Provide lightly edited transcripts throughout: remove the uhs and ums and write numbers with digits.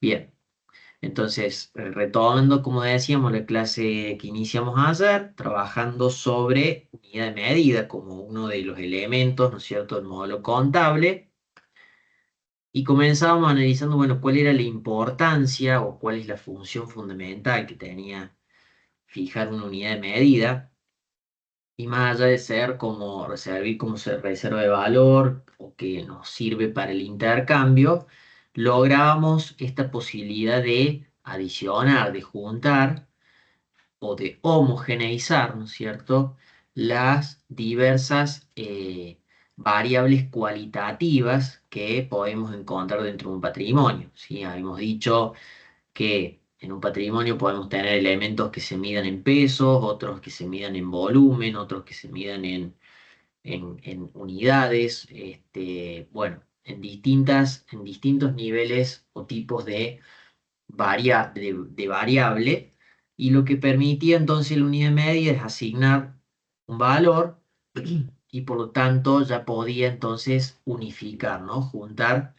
Bien, entonces, retomando, como decíamos, la clase que iniciamos ayer, trabajando sobre unidad de medida como uno de los elementos, ¿no es cierto?, del modelo contable, y comenzábamos analizando, bueno, cuál era la importancia o cuál es la función fundamental que tenía fijar una unidad de medida, y más allá de ser como servir como reserva de valor o que nos sirve para el intercambio, lográbamos esta posibilidad de adicionar, de juntar o de homogeneizar, ¿no es cierto?, las diversas variables cualitativas que podemos encontrar dentro de un patrimonio, ¿sí? Habíamos dicho que en un patrimonio podemos tener elementos que se midan en pesos, otros que se midan en volumen, otros que se midan en unidades, bueno, en distintos niveles o tipos de variable, y lo que permitía entonces la unidad media es asignar un valor y por lo tanto ya podía entonces unificar, ¿no? Juntar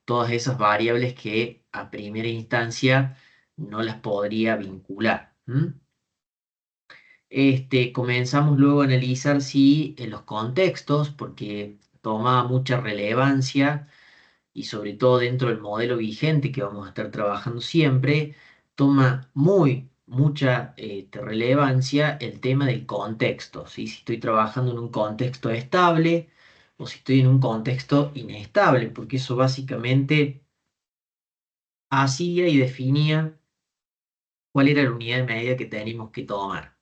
todas esas variables que a primera instancia no las podría vincular. ¿M? Comenzamos luego a analizar si en los contextos, porque toma mucha relevancia y sobre todo dentro del modelo vigente que vamos a estar trabajando siempre, toma mucha relevancia el tema del contexto, ¿sí? Si estoy trabajando en un contexto estable o si estoy en un contexto inestable, porque eso básicamente hacía y definía cuál era la unidad de medida que teníamos que tomar.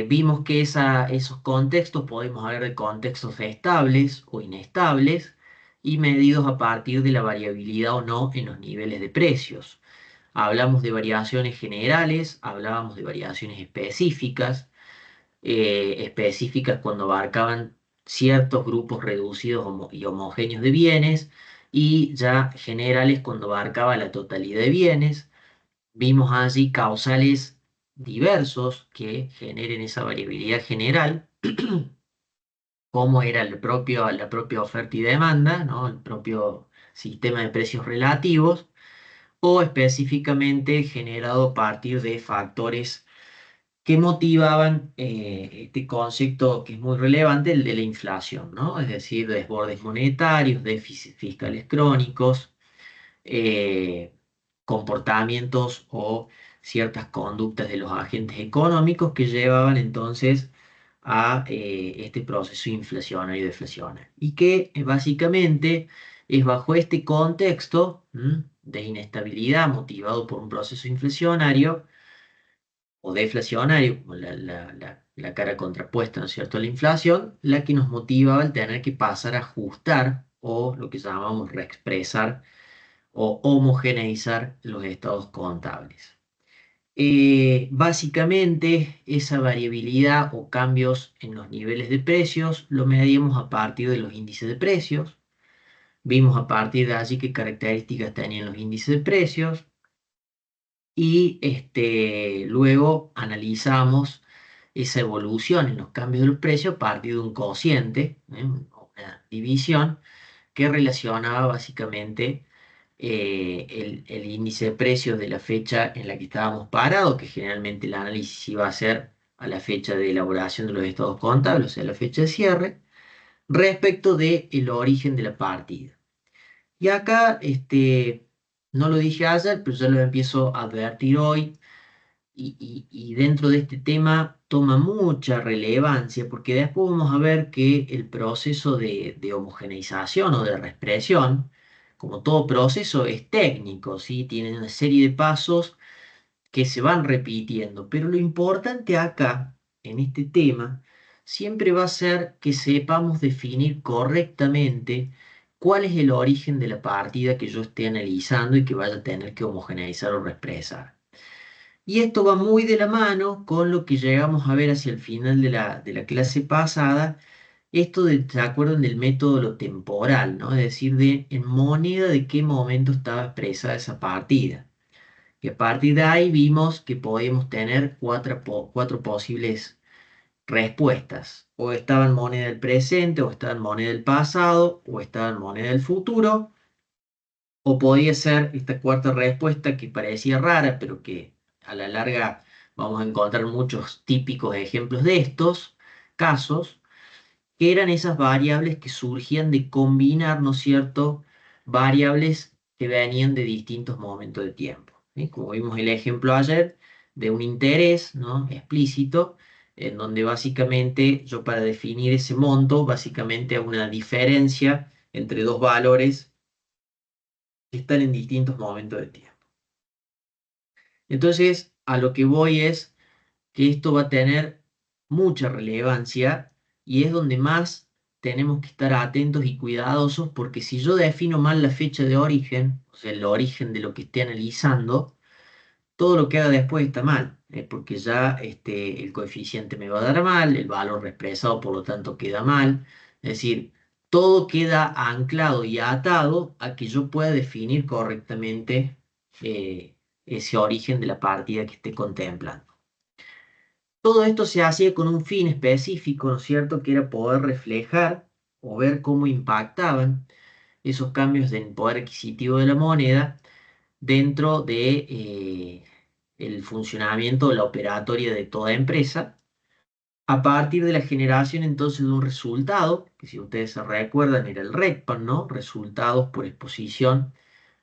Vimos que esos contextos, podemos hablar de contextos estables o inestables y medidos a partir de la variabilidad o no en los niveles de precios. Hablamos de variaciones generales, hablábamos de variaciones específicas cuando abarcaban ciertos grupos reducidos y homogéneos de bienes, y ya generales cuando abarcaba la totalidad de bienes. Vimos allí causales diversos que generen esa variabilidad general, como era la propia oferta y demanda, ¿no? El propio sistema de precios relativos, o específicamente generado a partir de factores que motivaban este concepto que es muy relevante, el de la inflación, ¿no? Es decir, desbordes monetarios, déficits fiscales crónicos, eh, comportamientos o ciertas conductas de los agentes económicos que llevaban entonces a este proceso inflacionario y deflacionario. Y que básicamente es bajo este contexto de inestabilidad motivado por un proceso inflacionario o deflacionario, como la cara contrapuesta, ¿no es cierto?, a la inflación, la que nos motivaba al tener que pasar a ajustar o lo que llamamos reexpresar o homogeneizar los estados contables. Básicamente, esa variabilidad o cambios en los niveles de precios lo medíamos a partir de los índices de precios. Vimos a partir de allí qué características tenían los índices de precios y luego analizamos esa evolución en los cambios de los precios a partir de un cociente, una división que relacionaba básicamente el índice de precios de la fecha en la que estábamos parados, que generalmente el análisis iba a ser a la fecha de elaboración de los estados contables, o sea, la fecha de cierre, respecto del origen de la partida. Y acá, no lo dije ayer, pero ya lo empiezo a advertir hoy, y dentro de este tema toma mucha relevancia, porque después vamos a ver que el proceso de homogeneización o de reexpresión, como todo proceso, es técnico, ¿sí? Tiene una serie de pasos que se van repitiendo, pero lo importante acá, en este tema, siempre va a ser que sepamos definir correctamente cuál es el origen de la partida que yo esté analizando y que vaya a tener que homogeneizar o reexpresar. Y esto va muy de la mano con lo que llegamos a ver hacia el final de la clase pasada, esto de, ¿se acuerdan del método de lo temporal, ¿no? Es decir, de en moneda de qué momento estaba expresada esa partida. Y a partir de ahí vimos que podíamos tener cuatro posibles respuestas. O estaba en moneda del presente, o estaba en moneda del pasado, o estaba en moneda del futuro. O podía ser esta cuarta respuesta que parecía rara, pero que a la larga vamos a encontrar muchos típicos ejemplos de estos casos, que eran esas variables que surgían de combinar, ¿no es cierto?, variables que venían de distintos momentos de tiempo. ¿Sí? Como vimos el ejemplo ayer de un interés, ¿no?, explícito, en donde básicamente yo para definir ese monto, básicamente hago una diferencia entre dos valores que están en distintos momentos de tiempo. Entonces, a lo que voy es que esto va a tener mucha relevancia y es donde más tenemos que estar atentos y cuidadosos, porque si yo defino mal la fecha de origen, o sea, el origen de lo que esté analizando, todo lo que haga después está mal, porque ya el coeficiente me va a dar mal, el valor expresado por lo tanto queda mal, es decir, todo queda anclado y atado a que yo pueda definir correctamente ese origen de la partida que esté contemplando. Todo esto se hacía con un fin específico, ¿no es cierto?, que era poder reflejar o ver cómo impactaban esos cambios en el poder adquisitivo de la moneda dentro de el funcionamiento de la operatoria de toda empresa, a partir de la generación entonces de un resultado, que si ustedes se recuerdan era el RECPAN, ¿no? Resultados por exposición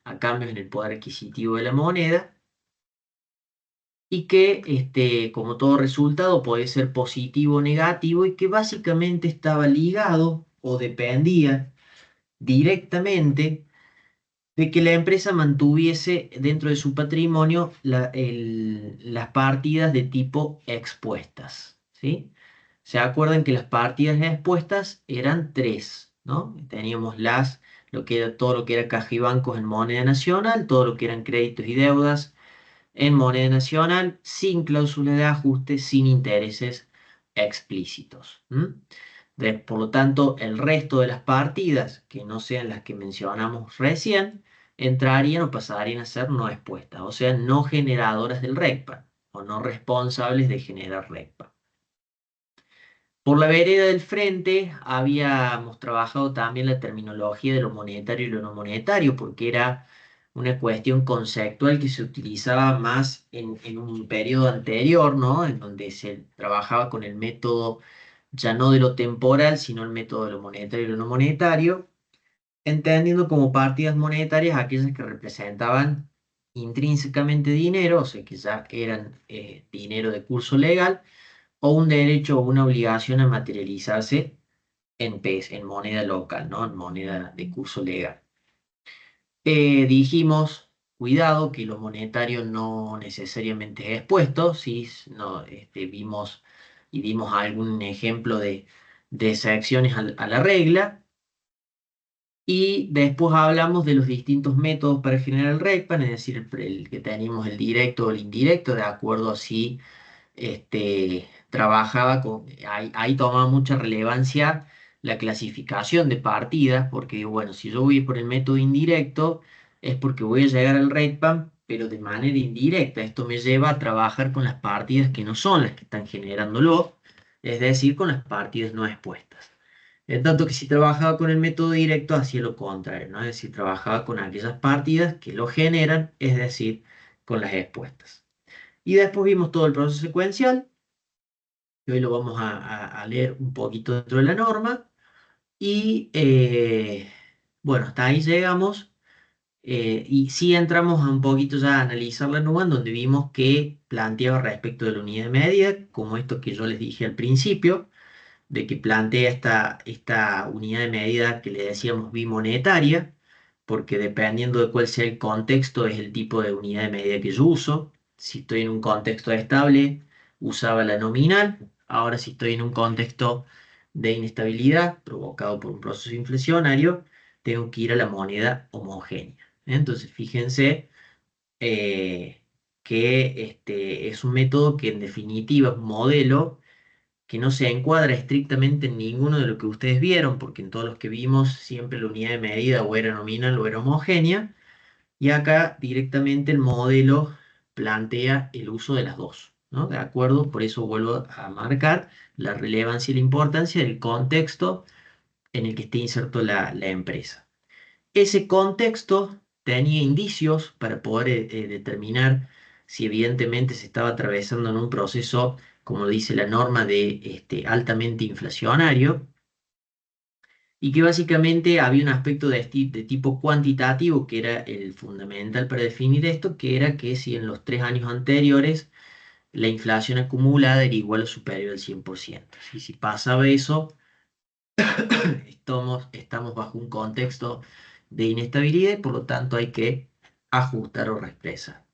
a cambios en el poder adquisitivo de la moneda, y que como todo resultado puede ser positivo o negativo, y que básicamente estaba ligado o dependía directamente de que la empresa mantuviese dentro de su patrimonio las partidas de tipo expuestas, ¿sí? ¿Se acuerdan que las partidas expuestas eran tres, ¿no? Teníamos todo lo que era caja y bancos en moneda nacional, todo lo que eran créditos y deudas en moneda nacional, sin cláusula de ajuste, sin intereses explícitos. Por lo tanto, el resto de las partidas, que no sean las que mencionamos recién, entrarían o pasarían a ser no expuestas, o sea, no generadoras del RECPA, o no responsables de generar RECPA. Por la vereda del frente habíamos trabajado también la terminología de lo monetario y lo no monetario, porque era una cuestión conceptual que se utilizaba más en un periodo anterior, ¿no? En donde se trabajaba con el método ya no de lo temporal, sino el método de lo monetario y lo no monetario, entendiendo como partidas monetarias aquellas que representaban intrínsecamente dinero, o sea, que ya eran dinero de curso legal, o un derecho o una obligación a materializarse en moneda local, ¿no? En moneda de curso legal. Dijimos, cuidado, que lo monetario no necesariamente es expuesto, ¿sí? No, vimos y dimos algún ejemplo de excepciones a la regla. Y después hablamos de los distintos métodos para generar el RECPAN, es decir, el que tenemos el directo o el indirecto, de acuerdo a si trabajaba ahí tomaba mucha relevancia la clasificación de partidas, porque bueno, si yo voy por el método indirecto, es porque voy a llegar al RECPAN, pero de manera indirecta. Esto me lleva a trabajar con las partidas que no son las que están generándolo, es decir, con las partidas no expuestas. En tanto que si trabajaba con el método directo, hacía lo contrario, ¿no? Es decir, trabajaba con aquellas partidas que lo generan, es decir, con las expuestas. Y después vimos todo el proceso secuencial, que hoy lo vamos a leer un poquito dentro de la norma. Y bueno, hasta ahí llegamos. Y sí entramos a un poquito ya a analizar la NUA, en donde vimos que planteaba respecto de la unidad de medida, como esto que yo les dije al principio, de que plantea esta unidad de medida que le decíamos bimonetaria, porque dependiendo de cuál sea el contexto es el tipo de unidad de medida que yo uso. Si estoy en un contexto estable, usaba la nominal. Ahora si estoy en un contexto de inestabilidad provocado por un proceso inflacionario, tengo que ir a la moneda homogénea. Entonces, fíjense que es un método que en definitiva es un modelo que no se encuadra estrictamente en ninguno de lo que ustedes vieron, porque en todos los que vimos siempre la unidad de medida o era nominal o era homogénea, y acá directamente el modelo plantea el uso de las dos, ¿no? ¿De acuerdo? Por eso vuelvo a marcar la relevancia y la importancia del contexto en el que esté inserto la empresa. Ese contexto tenía indicios para poder determinar si evidentemente se estaba atravesando en un proceso, como dice la norma, de altamente inflacionario, y que básicamente había un aspecto de tipo cuantitativo que era el fundamental para definir esto, que era que si en los 3 años anteriores la inflación acumulada era igual o superior al 100%. Y si pasaba eso, estamos bajo un contexto de inestabilidad y por lo tanto hay que ajustar o reexpresar.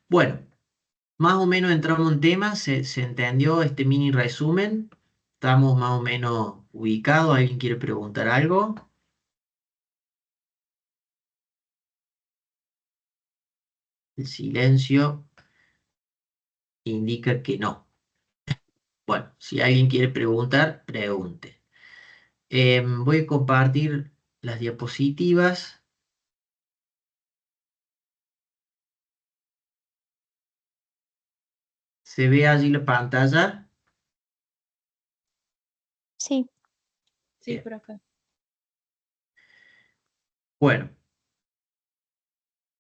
Bueno, más o menos entramos en tema, se entendió este mini resumen, estamos más o menos ubicados, ¿alguien quiere preguntar algo? El silencio indica que no. Bueno, si alguien quiere preguntar, pregunte. Voy a compartir las diapositivas. ¿Se ve allí la pantalla? Sí, sí, Bien. por acá. Bueno,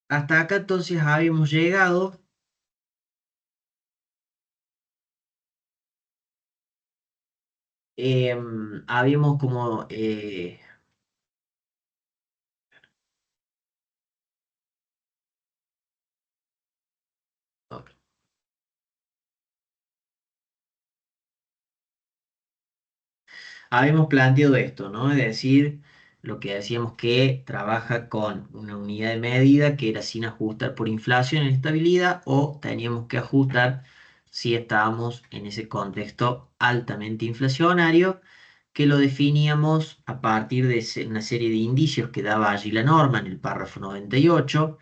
hasta acá entonces habíamos llegado. Habíamos como habíamos planteado esto, ¿no? Es decir, lo que decíamos que trabaja con una unidad de medida que era sin ajustar por inflación en estabilidad o teníamos que ajustar si estábamos en ese contexto altamente inflacionario, que lo definíamos a partir de una serie de indicios que daba allí la norma en el párrafo 98,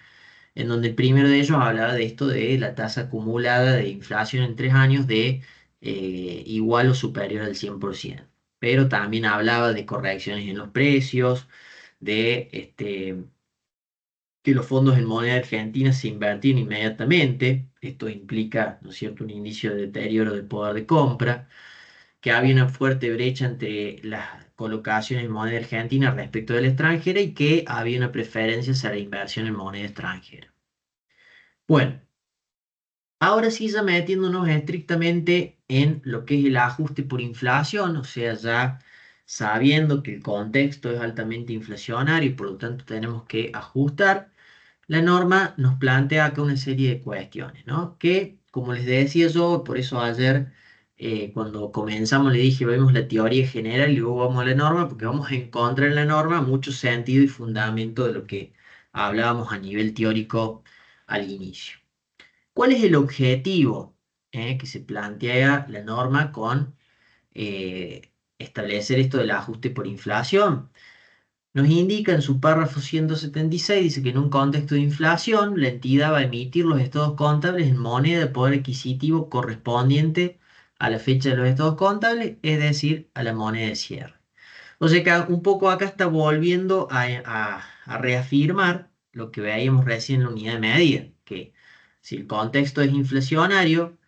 en donde el primero de ellos hablaba de esto de la tasa acumulada de inflación en 3 años de igual o superior al 100%. Pero también hablaba de correcciones en los precios, de que los fondos en moneda argentina se invertían inmediatamente. Esto implica, ¿no es cierto?, un indicio de deterioro del poder de compra, que había una fuerte brecha entre las colocaciones en moneda argentina respecto de la extranjera y que había una preferencia hacia la inversión en moneda extranjera. Bueno, ahora sí ya metiéndonos estrictamente en lo que es el ajuste por inflación, o sea, ya sabiendo que el contexto es altamente inflacionario y por lo tanto tenemos que ajustar, la norma nos plantea acá una serie de cuestiones, ¿no? Que, como les decía yo, por eso ayer cuando comenzamos le dije, vemos la teoría general y luego vamos a la norma, porque vamos a encontrar en la norma mucho sentido y fundamento de lo que hablábamos a nivel teórico al inicio. ¿Cuál es el objetivo que se plantea la norma con establecer esto del ajuste por inflación? Nos indica en su párrafo 176, dice que en un contexto de inflación, la entidad va a emitir los estados contables en moneda de poder adquisitivo correspondiente a la fecha de los estados contables, es decir, a la moneda de cierre. O sea que un poco acá está volviendo a reafirmar lo que veíamos recién en la unidad de medida, que si el contexto es inflacionario,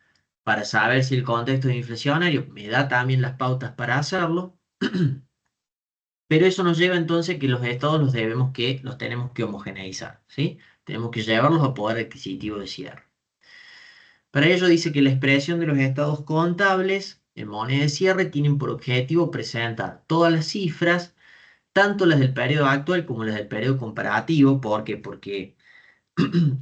para saber si el contexto es inflacionario, me da también las pautas para hacerlo, pero eso nos lleva entonces que los estados los tenemos que homogeneizar, ¿sí? Tenemos que llevarlos a poder adquisitivo de cierre. Para ello dice que la expresión de los estados contables en moneda de cierre tienen por objetivo presentar todas las cifras tanto las del periodo actual como las del periodo comparativo. ¿Por qué? Porque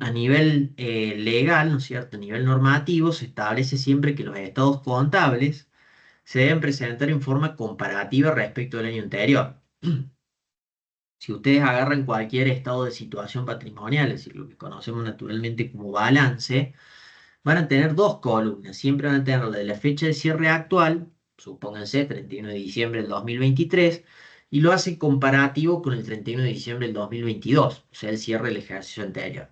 a nivel legal, ¿no es cierto? A nivel normativo se establece siempre que los estados contables se deben presentar en forma comparativa respecto del año anterior. Si ustedes agarran cualquier estado de situación patrimonial, es decir, lo que conocemos naturalmente como balance, van a tener dos columnas. Siempre van a tener la de la fecha de cierre actual, supónganse 31 de diciembre del 2023, y lo hace comparativo con el 31 de diciembre del 2022, o sea, el cierre del ejercicio anterior.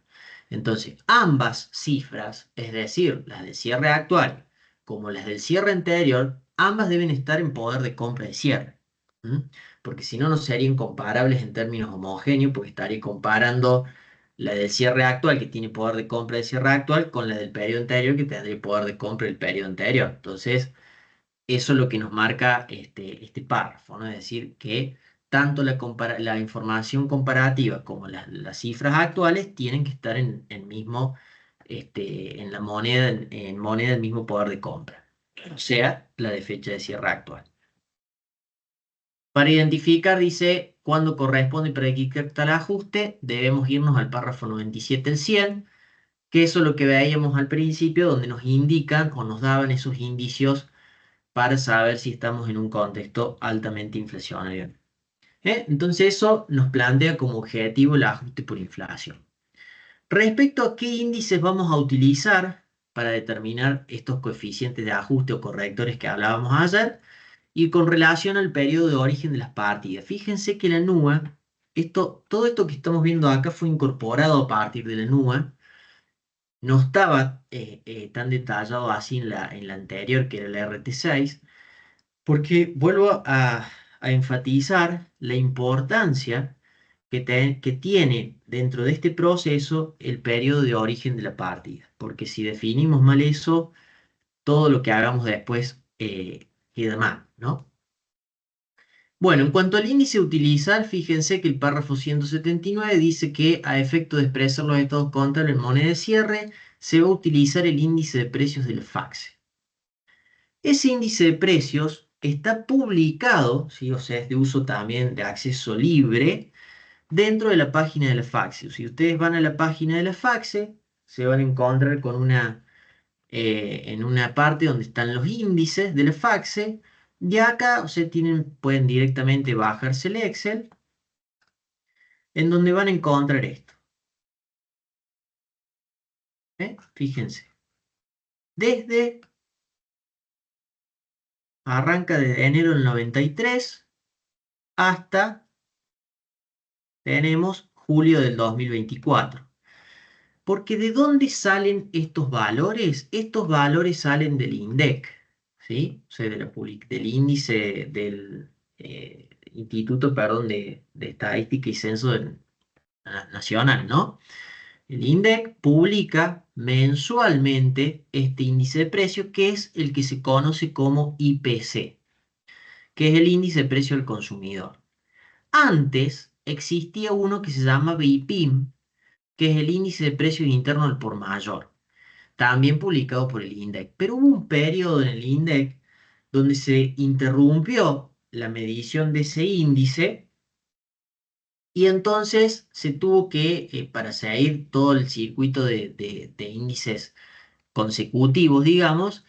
Entonces, ambas cifras, es decir, las del cierre actual como las del cierre anterior, ambas deben estar en poder de compra de cierre. ¿M? Porque si no, no serían comparables en términos homogéneos, porque estaría comparando la del cierre actual, que tiene poder de compra del cierre actual, con la del periodo anterior, que tendría poder de compra del periodo anterior. Entonces, eso es lo que nos marca este párrafo, ¿no? Es decir, que tanto la información comparativa como las cifras actuales tienen que estar en la moneda, en moneda del mismo poder de compra, o sea, la de fecha de cierre actual. Para identificar, dice, cuándo corresponde y para qué tal ajuste, debemos irnos al párrafo 97 al 100, que eso es lo que veíamos al principio, donde nos indican o nos daban esos indicios para saber si estamos en un contexto altamente inflacionario. Entonces eso nos plantea como objetivo el ajuste por inflación. Respecto a qué índices vamos a utilizar para determinar estos coeficientes de ajuste o correctores que hablábamos ayer, y con relación al periodo de origen de las partidas. Fíjense que la NUA, todo esto que estamos viendo acá fue incorporado a partir de la NUA, no estaba tan detallado así en la anterior, que era la RT6, porque vuelvo a enfatizar la importancia que tiene dentro de este proceso el periodo de origen de la partida, porque si definimos mal eso, todo lo que hagamos después queda mal, ¿no? Bueno, en cuanto al índice a utilizar, fíjense que el párrafo 179 dice que a efecto de expresar los estados contables en moneda de cierre, se va a utilizar el índice de precios del FACSE. Ese índice de precios está publicado, ¿sí? O sea, es de uso también de acceso libre, dentro de la página de la FACSE. Si ustedes van a la página de la FACSE, se van a encontrar con en una parte donde están los índices del FACSE, y acá pueden directamente bajarse el Excel, en donde van a encontrar esto. Fíjense. Arranca desde enero del 93 hasta tenemos julio del 2024. Porque ¿de dónde salen estos valores? Estos valores salen del INDEC, ¿sí? O sea, del índice del Instituto, perdón, de Estadística y Censo Nacional, ¿no? El INDEC publica mensualmente este índice de precios, que es el que se conoce como IPC, que es el índice de precio del consumidor. Antes existía uno que se llama IPIM, que es el índice de precios internos al por mayor, también publicado por el INDEC. Pero hubo un periodo en el INDEC donde se interrumpió la medición de ese índice y entonces se tuvo que, para seguir todo el circuito de índices consecutivos, digamos,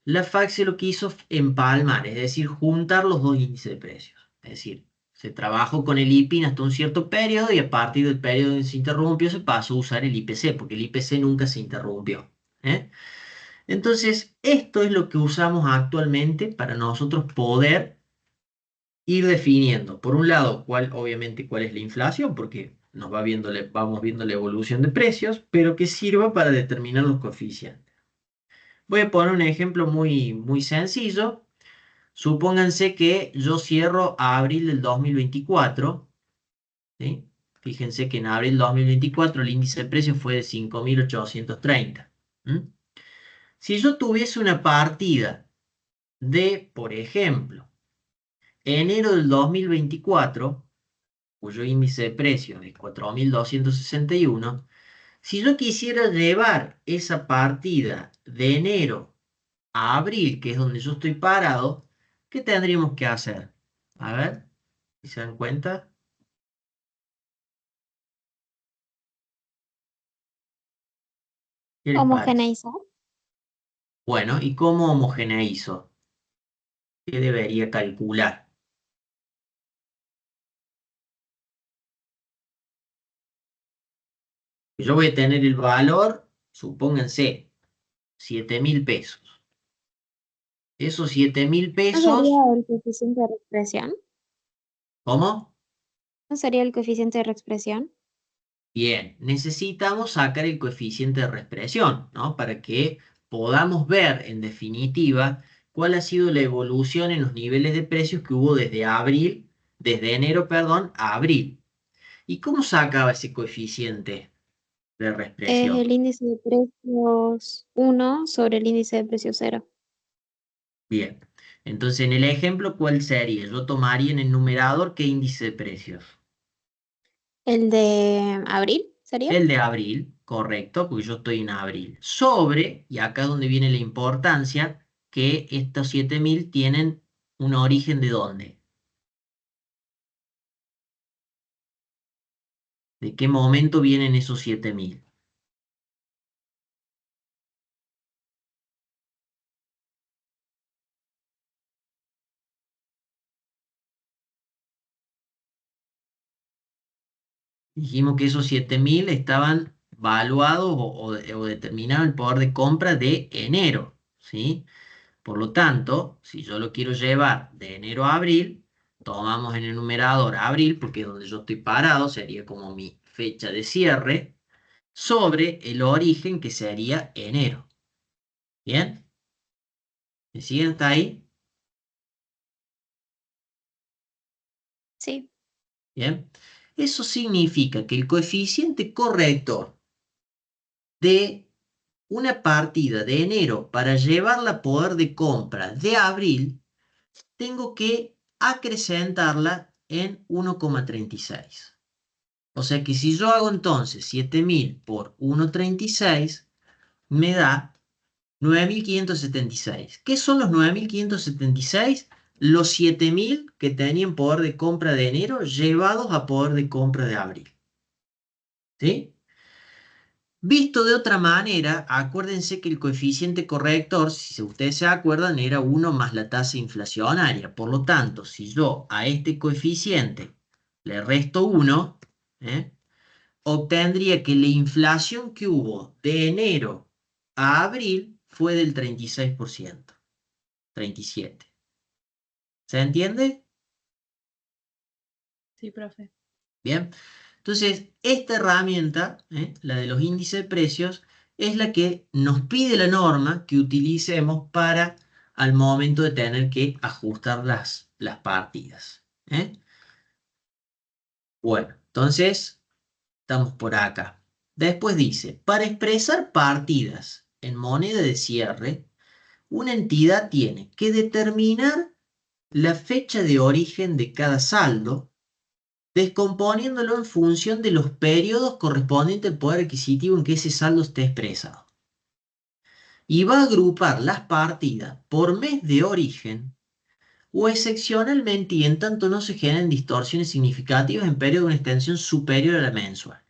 la FACSE lo que hizo empalmar, es decir, juntar los dos índices de precios. Es decir, se trabajó con el IPIN hasta un cierto periodo y a partir del periodo en que se interrumpió se pasó a usar el IPC, porque el IPC nunca se interrumpió. Entonces, esto es lo que usamos actualmente para nosotros poder ir definiendo, por un lado, obviamente, cuál es la inflación, porque vamos viendo la evolución de precios, pero que sirva para determinar los coeficientes. Voy a poner un ejemplo muy, muy sencillo. Supónganse que yo cierro a abril del 2024, ¿sí? Fíjense que en abril del 2024 el índice de precios fue de 5.830. Si yo tuviese una partida de, por ejemplo, enero del 2024, cuyo índice de precios es 4.261, si yo quisiera llevar esa partida de enero a abril, que es donde yo estoy parado, ¿qué tendríamos que hacer? A ver, si se dan cuenta. ¿Qué les parece? Homogeneizar. Bueno, ¿y cómo homogeneizo? ¿Qué debería calcular? Yo voy a tener el valor, supónganse, 7.000 pesos. Esos 7.000 ¿No sería pesos, el coeficiente de reexpresión? ¿cómo? ¿No sería el coeficiente de reexpresión? Bien, necesitamos sacar el coeficiente de reexpresión, ¿no? Para que podamos ver, en definitiva, cuál ha sido la evolución en los niveles de precios que hubo desde enero, perdón, a abril. ¿Y cómo sacaba ese coeficiente de Es reexpresión? el índice de precios 1 sobre el índice de precios 0. Bien, Entonces, en el ejemplo, ¿cuál sería? Yo tomaría en el numerador ¿qué índice de precios? ¿El de abril sería? El de abril, correcto, porque yo estoy en abril. Sobre, y acá es donde viene la importancia, que estos 7.000 tienen un origen de dónde. ¿De qué momento vienen esos 7.000? Dijimos que esos 7.000 estaban valuados o determinaban el poder de compra de enero, ¿sí? Por lo tanto, si yo lo quiero llevar de enero a abril, tomamos en el numerador abril, porque es donde yo estoy parado, sería como mi fecha de cierre, sobre el origen que sería enero. ¿Bien? ¿Me siguen hasta ahí? Sí, ¿Bien? Eso significa que el coeficiente corrector de una partida de enero para llevarla a poder de compra de abril, tengo que acrecentarla en 1,36. O sea que si yo hago entonces 7.000 por 1,36, me da 9.576. ¿Qué son los 9.576? Los 7.000 que tenían poder de compra de enero llevados a poder de compra de abril. ¿Sí? Visto de otra manera, acuérdense que el coeficiente corrector, si ustedes se acuerdan, era 1 más la tasa inflacionaria. Por lo tanto, si yo a este coeficiente le resto 1, ¿eh? Obtendría que la inflación que hubo de enero a abril fue del 36%, 37%. ¿Se entiende? Sí, profe. Bien. Entonces, esta herramienta, la de los índices de precios, es la que nos pide la norma que utilicemos para al momento de tener que ajustar las partidas. Bueno, entonces, estamos por acá. Después dice, para expresar partidas en moneda de cierre, una entidad tiene que determinar la fecha de origen de cada saldo, descomponiéndolo en función de los periodos correspondientes al poder adquisitivo en que ese saldo esté expresado. Y va a agrupar las partidas por mes de origen o excepcionalmente y en tanto no se generen distorsiones significativas en periodos de una extensión superior a la mensual.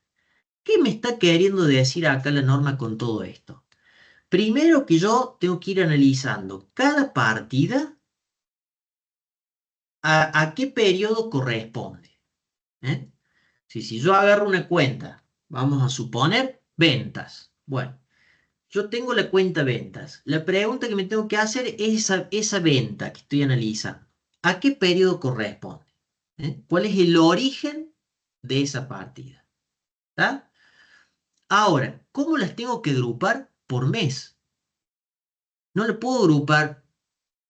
¿Qué me está queriendo decir acá la norma con todo esto? Primero que yo tengo que ir analizando cada partida a qué periodo corresponde. ¿eh? Si yo agarro una cuenta, vamos a suponer ventas. Bueno, yo tengo la cuenta ventas. La pregunta que me tengo que hacer es esa venta que estoy analizando. ¿A qué periodo corresponde? ¿Cuál es el origen de esa partida? ¿Está? Ahora, ¿cómo las tengo que agrupar? Por mes. No lo puedo agrupar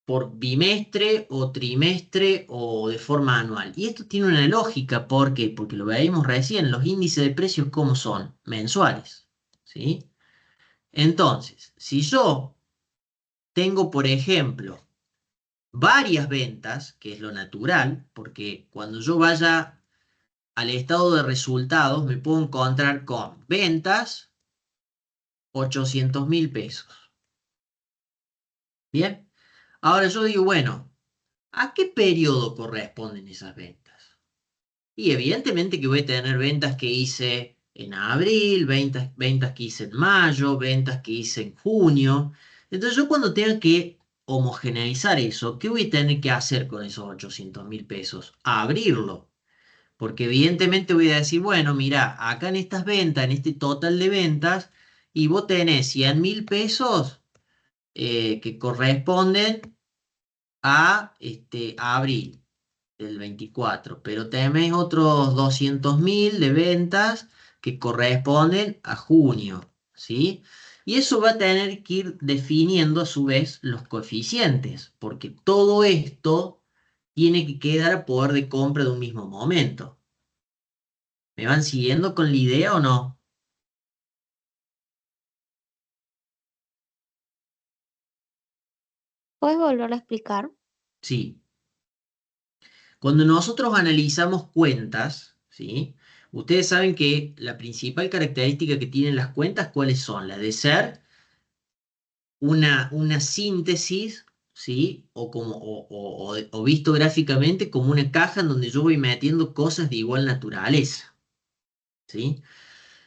por bimestre o trimestre o de forma anual. Y esto tiene una lógica, ¿por qué? Porque lo veíamos recién, los índices de precios, ¿cómo son? Mensuales, ¿sí? Entonces, si yo tengo, por ejemplo, varias ventas, que es lo natural, porque cuando yo vaya al estado de resultados me puedo encontrar con ventas 800.000 pesos. Bien, ahora yo digo, bueno, ¿a qué periodo corresponden esas ventas? Y evidentemente que voy a tener ventas que hice en abril, ventas que hice en mayo, ventas que hice en junio. Entonces yo cuando tenga que homogeneizar eso, ¿qué voy a tener que hacer con esos 800.000 pesos? Abrirlo. Porque evidentemente voy a decir, bueno, mira, acá en estas ventas, en este total de ventas, y vos tenés 100.000 pesos que corresponden a abril del 24, pero tenés otros 200.000 de ventas que corresponden a junio, ¿sí? Y eso va a tener que ir definiendo a su vez los coeficientes, porque todo esto tiene que quedar a poder de compra de un mismo momento. ¿Me van siguiendo con la idea o no? ¿puedes volverlo a explicar? Sí. Cuando nosotros analizamos cuentas, ¿sí? Ustedes saben que la principal característica que tienen las cuentas, ¿cuáles son? La de ser una síntesis, ¿sí? O visto gráficamente como una caja en donde yo voy metiendo cosas de igual naturaleza, ¿sí?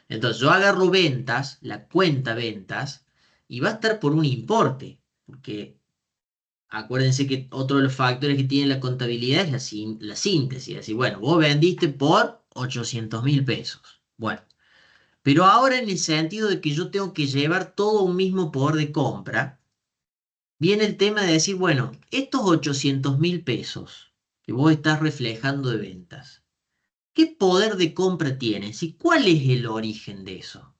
Entonces yo agarro ventas, la cuenta ventas, y va a estar por un importe, porque acuérdense que otro de los factores que tiene la contabilidad es la síntesis. Es decir, bueno, vos vendiste por 800.000 pesos. Bueno, pero ahora en el sentido de que yo tengo que llevar todo un mismo poder de compra, viene el tema de decir, bueno, estos 800.000 pesos que vos estás reflejando de ventas, ¿qué poder de compra tienes y cuál es el origen de eso?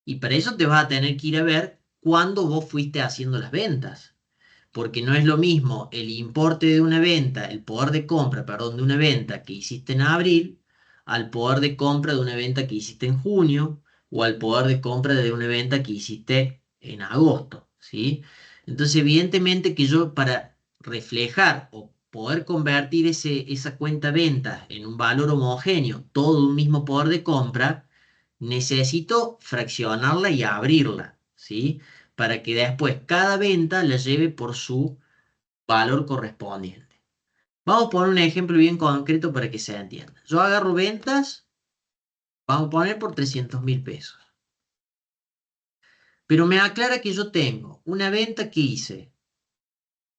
Y para eso te vas a tener que ir a ver cuándo vos fuiste haciendo las ventas. Porque no es lo mismo el importe de una venta, el poder de compra, perdón, de una venta que hiciste en abril, al poder de compra de una venta que hiciste en junio, o al poder de compra de una venta que hiciste en agosto, ¿sí? Entonces, evidentemente que yo para reflejar o poder convertir esa cuenta venta en un valor homogéneo, todo un mismo poder de compra, necesito fraccionarla y abrirla, ¿sí? Para que después cada venta la lleve por su valor correspondiente. Vamos a poner un ejemplo bien concreto para que se entienda. Yo agarro ventas, vamos a poner por 300.000 pesos. Pero me aclara que yo tengo una venta que hice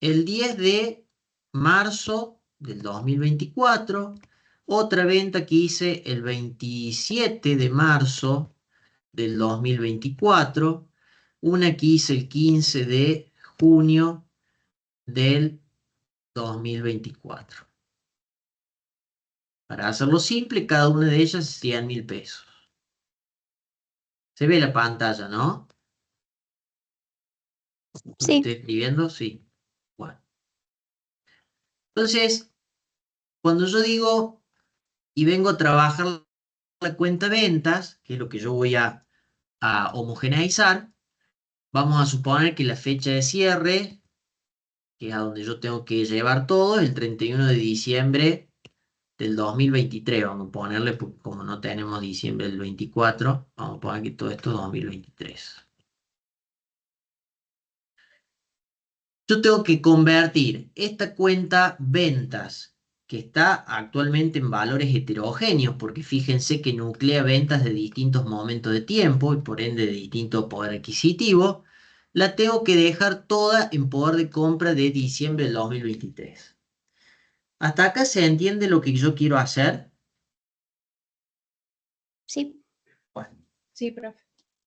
el 10 de marzo del 2024, otra venta que hice el 27 de marzo del 2024, una que hice el 15 de junio del 2024. Para hacerlo simple, cada una de ellas es 100.000 pesos. Se ve la pantalla, ¿no? ¿Lo Sí, estoy escribiendo? Sí. Bueno. Entonces, cuando yo digo y vengo a trabajar la cuenta ventas, que es lo que yo voy a homogeneizar, vamos a suponer que la fecha de cierre, que es a donde yo tengo que llevar todo, es el 31 de diciembre del 2023. Vamos a ponerle, porque como no tenemos diciembre del 24, vamos a poner que todo esto es 2023. Yo tengo que convertir esta cuenta ventas, que está actualmente en valores heterogéneos, porque fíjense que nuclea ventas de distintos momentos de tiempo y por ende de distinto poder adquisitivo, la tengo que dejar toda en poder de compra de diciembre del 2023. ¿Hasta acá se entiende lo que yo quiero hacer? sí, Bueno, Sí, profe.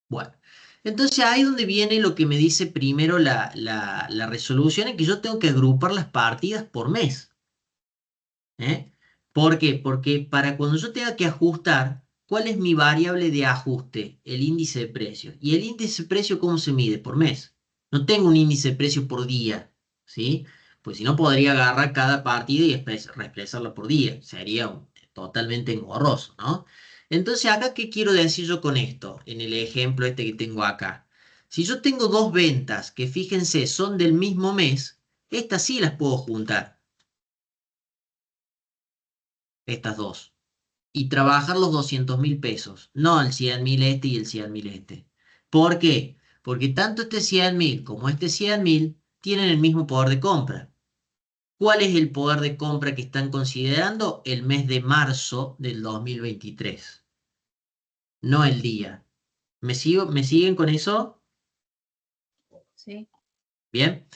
bueno. Entonces ahí es donde viene lo que me dice primero la resolución, en que yo tengo que agrupar las partidas por mes. ¿Eh? ¿Por qué? Porque para cuando yo tenga que ajustar, ¿cuál es mi variable de ajuste? El índice de precio. ¿Y el índice de precio cómo se mide? Por mes. No tengo un índice de precio por día, ¿sí? Pues si no podría agarrar cada partida y expresarla por día. Sería totalmente engorroso, ¿no? Entonces, acá, ¿qué quiero decir yo con esto? En el ejemplo este que tengo acá. Si yo tengo dos ventas que, fíjense, son del mismo mes, estas sí las puedo juntar, estas dos, y trabajar los 200.000 pesos, no el 100.000 este y el 100.000 este. ¿Por qué? Porque tanto este 100.000 como este 100.000 tienen el mismo poder de compra. ¿Cuál es el poder de compra que están considerando? El mes de marzo del 2023, no el día. ¿Me siguen con eso? Sí. Bien.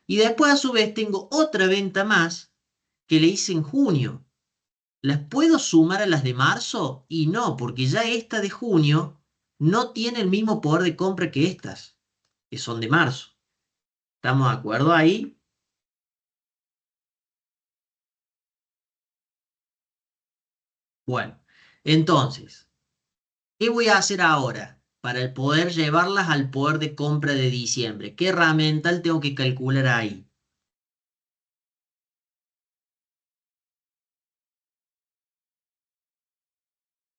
Y después a su vez tengo otra venta más que le hice en junio. ¿Las puedo sumar a las de marzo? Y no, porque ya esta de junio no tiene el mismo poder de compra que estas, que son de marzo. ¿Estamos de acuerdo ahí? Bueno, entonces, ¿qué voy a hacer ahora para el poder llevarlas al poder de compra de diciembre? ¿Qué herramienta tengo que calcular ahí?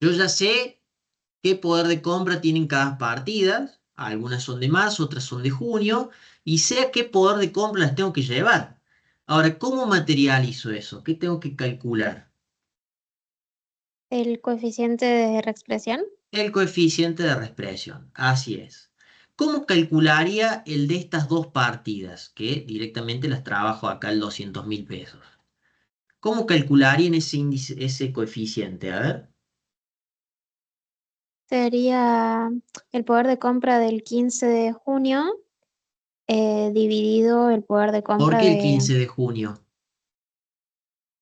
Yo ya sé qué poder de compra tienen cada partida. Algunas son de marzo, otras son de junio, y sé a qué poder de compra las tengo que llevar. Ahora, ¿cómo materializo eso? ¿Qué tengo que calcular? El coeficiente de reexpresión El coeficiente de reexpresión, así es. ¿Cómo calcularía el de estas dos partidas? Que directamente las trabajo acá el 200.000 pesos. ¿Cómo calcularían ese índice, ese coeficiente? A ver. sería el poder de compra del 15 de junio dividido el poder de ¿Por compra qué el de... 15 de junio?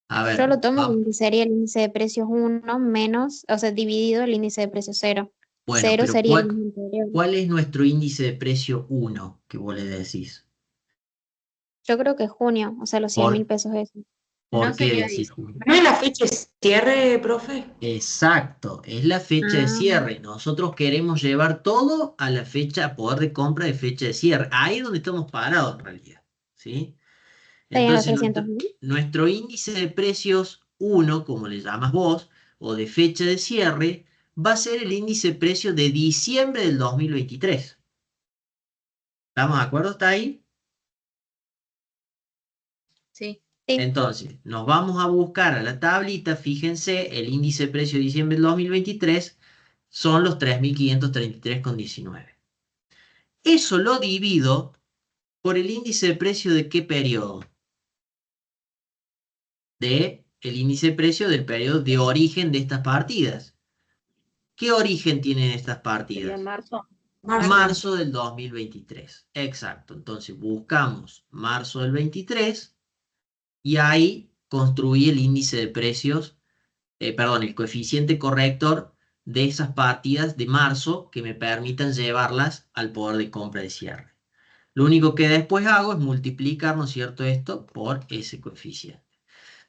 A Yo ver, lo tomo como que sería el índice de precios 1 menos, o sea, dividido el índice de precios 0. bueno, 0 pero sería el índice anterior. ¿cuál es nuestro índice de precio uno que vos le decís? Yo creo que junio, o sea, los 100.000 ¿Por, pesos eso. No por qué sería decís junio? ¿No es diciembre. la fecha de cierre, profe? Exacto, es la fecha de Ah, cierre. Nosotros queremos llevar todo a la fecha, a poder de compra de fecha de cierre. Ahí es donde estamos parados en realidad. ¿Sí? está en los Entonces, 300.000. nuestro índice de precios uno, como le llamas vos, o de fecha de cierre, va a ser el índice de precios de diciembre del 2023. ¿Estamos de acuerdo hasta ahí? Sí, Sí, Entonces, nos vamos a buscar a la tablita, fíjense, el índice de precio de diciembre del 2023 son los 3.533,19. Eso lo divido por el índice de precio de qué periodo? De el índice de precio del periodo de origen de estas partidas. ¿Qué origen tienen estas sería partidas? marzo. Marzo. Marzo. Marzo del 2023. Exacto. Entonces buscamos marzo del 23 y ahí construí el índice de precios, perdón, el coeficiente corrector de esas partidas de marzo que me permitan llevarlas al poder de compra de cierre. Lo único que después hago es multiplicar, ¿no es cierto?, esto por ese coeficiente.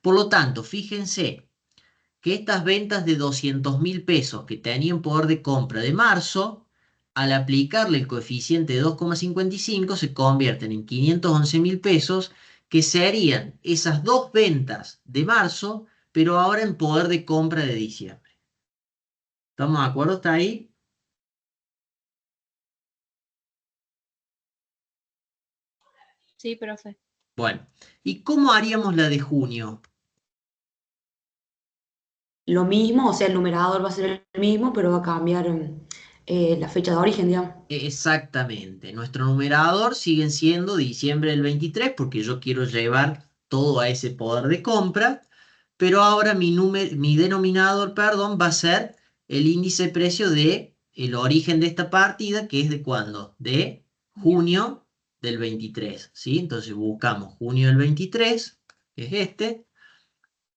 Por lo tanto, fíjense que estas ventas de 200.000 pesos que tenían poder de compra de marzo, al aplicarle el coeficiente de 2,55 se convierten en 511.000 pesos, que serían esas dos ventas de marzo, pero ahora en poder de compra de diciembre. ¿Estamos de acuerdo hasta ahí? Sí, profe. Bueno, ¿y cómo haríamos la de junio? Lo mismo, o sea, el numerador va a ser el mismo, pero va a cambiar la fecha de origen, digamos. Exactamente. Nuestro numerador sigue siendo diciembre del 23 porque yo quiero llevar todo a ese poder de compra, pero ahora mi denominador, perdón, va a ser el índice de precio de el origen de esta partida, que es de cuándo? De Junio. junio del 23, ¿sí? Entonces buscamos junio del 23, que es este.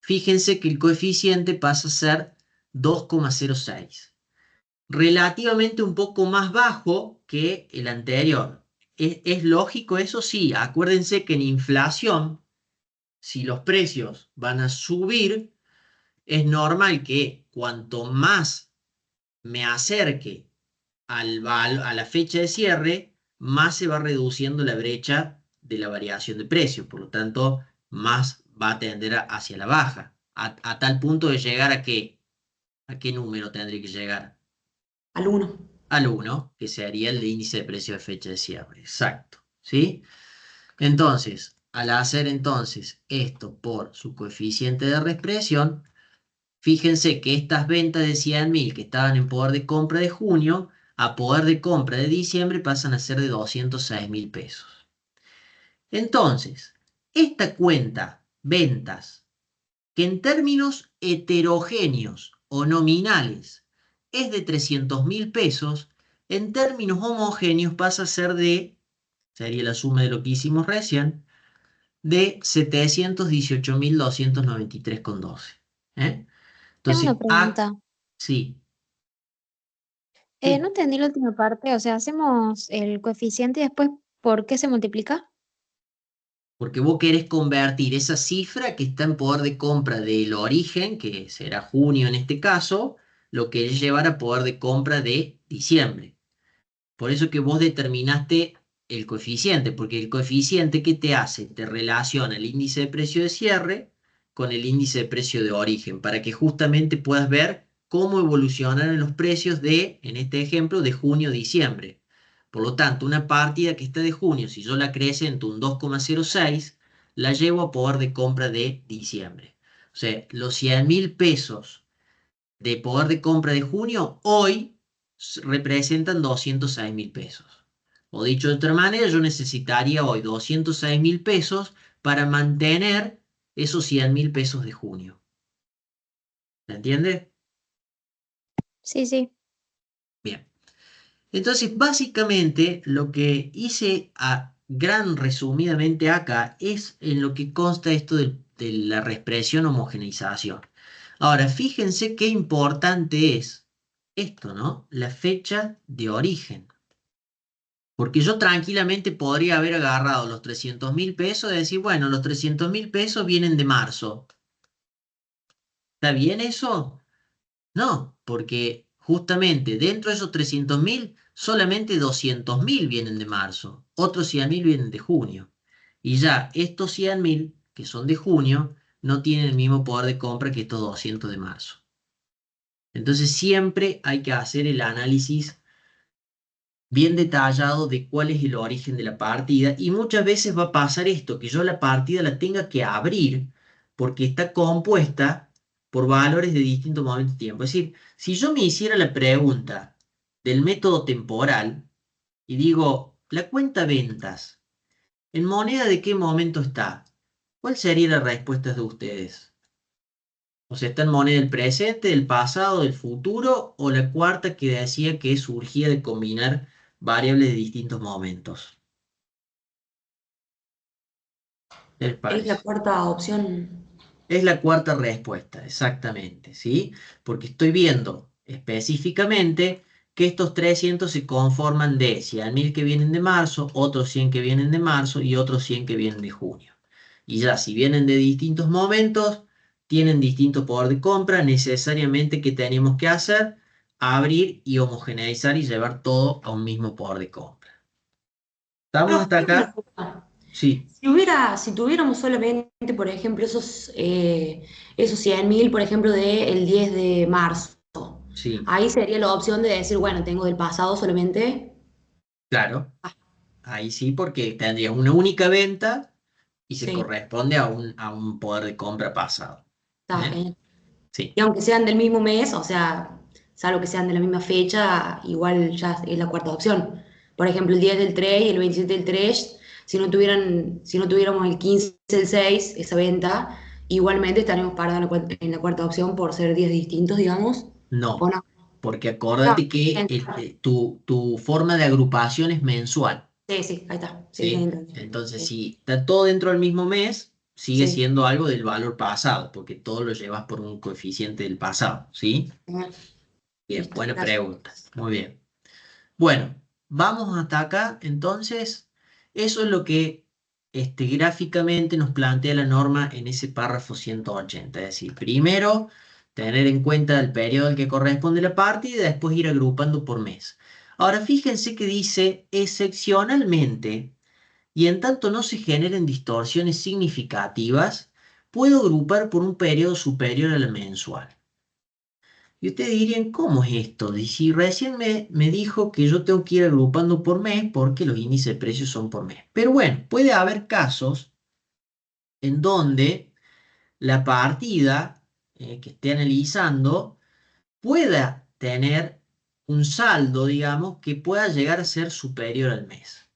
Fíjense que el coeficiente pasa a ser 2,06, relativamente un poco más bajo que el anterior. ¿Es lógico eso? Sí. Acuérdense que en inflación, si los precios van a subir, es normal que cuanto más me acerque a la fecha de cierre, más se va reduciendo la brecha de la variación de precios. Por lo tanto, más va a tender hacia la baja. A tal punto de llegar ¿a qué número tendría que llegar? Al uno. Al uno, que sería el índice de precio de fecha de cierre. Exacto. ¿Sí? Entonces, al hacer entonces esto por su coeficiente de reexpresión, fíjense que estas ventas de 100.000 que estaban en poder de compra de junio, a poder de compra de diciembre pasan a ser de 206.000 pesos. Entonces, esta cuenta, ventas, que en términos heterogéneos o nominales es de 300.000 pesos, en términos homogéneos pasa a ser de, sería la suma de lo que hicimos recién, de 718.293,12. ¿Eh? tengo Entonces, una pregunta. sí, No sí, entendí la última parte, o sea, hacemos el coeficiente y después, ¿por qué se multiplica? porque vos querés convertir esa cifra que está en poder de compra del origen, que será junio en este caso, lo querés llevar a poder de compra de diciembre. Por eso que vos determinaste el coeficiente, porque el coeficiente, ¿qué te hace? Te relaciona el índice de precio de cierre con el índice de precio de origen, para que justamente puedas ver cómo evolucionan los precios de, en este ejemplo, de junio a diciembre. Por lo tanto, una partida que está de junio, si yo la acrecento un 2,06, la llevo a poder de compra de diciembre. O sea, los 100.000 pesos de poder de compra de junio hoy representan 206.000 pesos. O dicho de otra manera, yo necesitaría hoy 206.000 pesos para mantener esos 100.000 pesos de junio. ¿Se entiende? Sí, sí. Bien. Entonces, básicamente, lo que hice a gran resumidamente acá es en lo que consta esto de la reexpresión homogeneización. Ahora, fíjense qué importante es esto, ¿no? La fecha de origen. Porque yo tranquilamente podría haber agarrado los 300.000 pesos y decir, bueno, los 300.000 pesos vienen de marzo. ¿Está bien eso? No, porque justamente dentro de esos 300.000, solamente 200.000 vienen de marzo, otros 100.000 vienen de junio. Y ya estos 100.000, que son de junio, no tienen el mismo poder de compra que estos 200 de marzo. Entonces siempre hay que hacer el análisis bien detallado de cuál es el origen de la partida y muchas veces va a pasar esto, que yo la partida la tenga que abrir porque está compuesta por valores de distintos momentos de tiempo. Es decir, si yo me hiciera la pregunta del método temporal y digo, la cuenta ventas, ¿en moneda de qué momento está? ¿Cuál sería la respuesta de ustedes? O sea, ¿está en moneda del presente, del pasado, del futuro o la cuarta que decía que surgía de combinar variables de distintos momentos? ¿Qué les Es la parece? cuarta opción. Es la cuarta respuesta, exactamente, ¿sí? Porque estoy viendo específicamente que estos 300 se conforman de 100.000 que vienen de marzo, otros 100 que vienen de marzo y otros 100 que vienen de junio. Y ya si vienen de distintos momentos, tienen distinto poder de compra, necesariamente ¿qué tenemos que hacer? Abrir y homogeneizar y llevar todo a un mismo poder de compra. ¿Estamos Profe, hasta tengo una acá? duda. Sí, Si tuviéramos solamente, por ejemplo, esos 100.000, por ejemplo, del 10 de marzo, sí, ahí sería la opción de decir, bueno, tengo del pasado solamente. claro. Ah, Ahí sí, porque tendría una única venta y se sí, corresponde a un poder de compra pasado. está ¿Eh? genial. Sí, Y aunque sean del mismo mes, o sea, salvo que sean de la misma fecha, igual ya es la cuarta opción. Por ejemplo, el 10 del 3 y el 27 del 3, si no tuviéramos el 15 del 6, esa venta, igualmente estaríamos parados en la cuarta opción por ser días distintos, digamos, ¿o no, no? porque No, acordate que tu forma de agrupación es mensual, sí, sí, ahí está. Sí, sí, ¿sí? entonces. Entonces, Sí, si está todo dentro del mismo mes, sigue sí. siendo algo del valor pasado, porque todo lo llevas por un coeficiente del pasado, ¿sí? Genial. Bien, Listo, buena gracias. pregunta. Muy bien. Bueno, vamos hasta acá. Entonces, eso es lo que gráficamente nos plantea la norma en ese párrafo 180. Es decir, primero, tener en cuenta el periodo al que corresponde la partida y después ir agrupando por mes. Ahora, fíjense que dice excepcionalmente, y en tanto no se generen distorsiones significativas, puedo agrupar por un periodo superior al mensual. Y ustedes dirían, ¿cómo es esto? Y si recién me dijo que yo tengo que ir agrupando por mes porque los índices de precios son por mes. Pero bueno, puede haber casos en donde la partida que esté analizando pueda tener un saldo, digamos, que pueda llegar a ser superior al mes.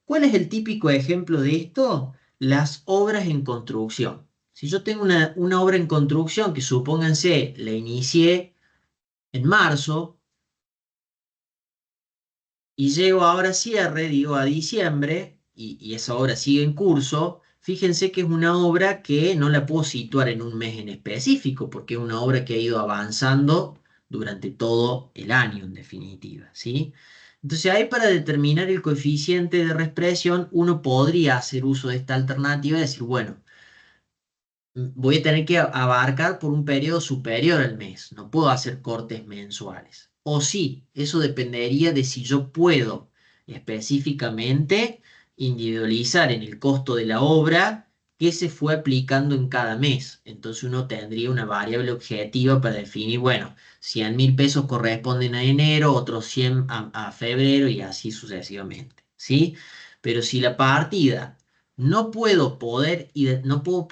¿Cuál es el típico ejemplo de esto? Las obras en construcción. Si yo tengo una obra en construcción que supónganse la inicié en marzo, y llego ahora a cierre, digo a diciembre, y esa obra sigue en curso, fíjense que es una obra que no la puedo situar en un mes en específico, porque es una obra que ha ido avanzando durante todo el año, en definitiva, ¿sí? Entonces ahí para determinar el coeficiente de reexpresión, uno podría hacer uso de esta alternativa y decir, bueno, voy a tener que abarcar por un periodo superior al mes. No puedo hacer cortes mensuales. O sí, eso dependería de si yo puedo específicamente individualizar en el costo de la obra qué se fue aplicando en cada mes. Entonces uno tendría una variable objetiva para definir, bueno, 100.000 pesos corresponden a enero, otros 100 a febrero y así sucesivamente. ¿Sí? Pero si la partida no puedo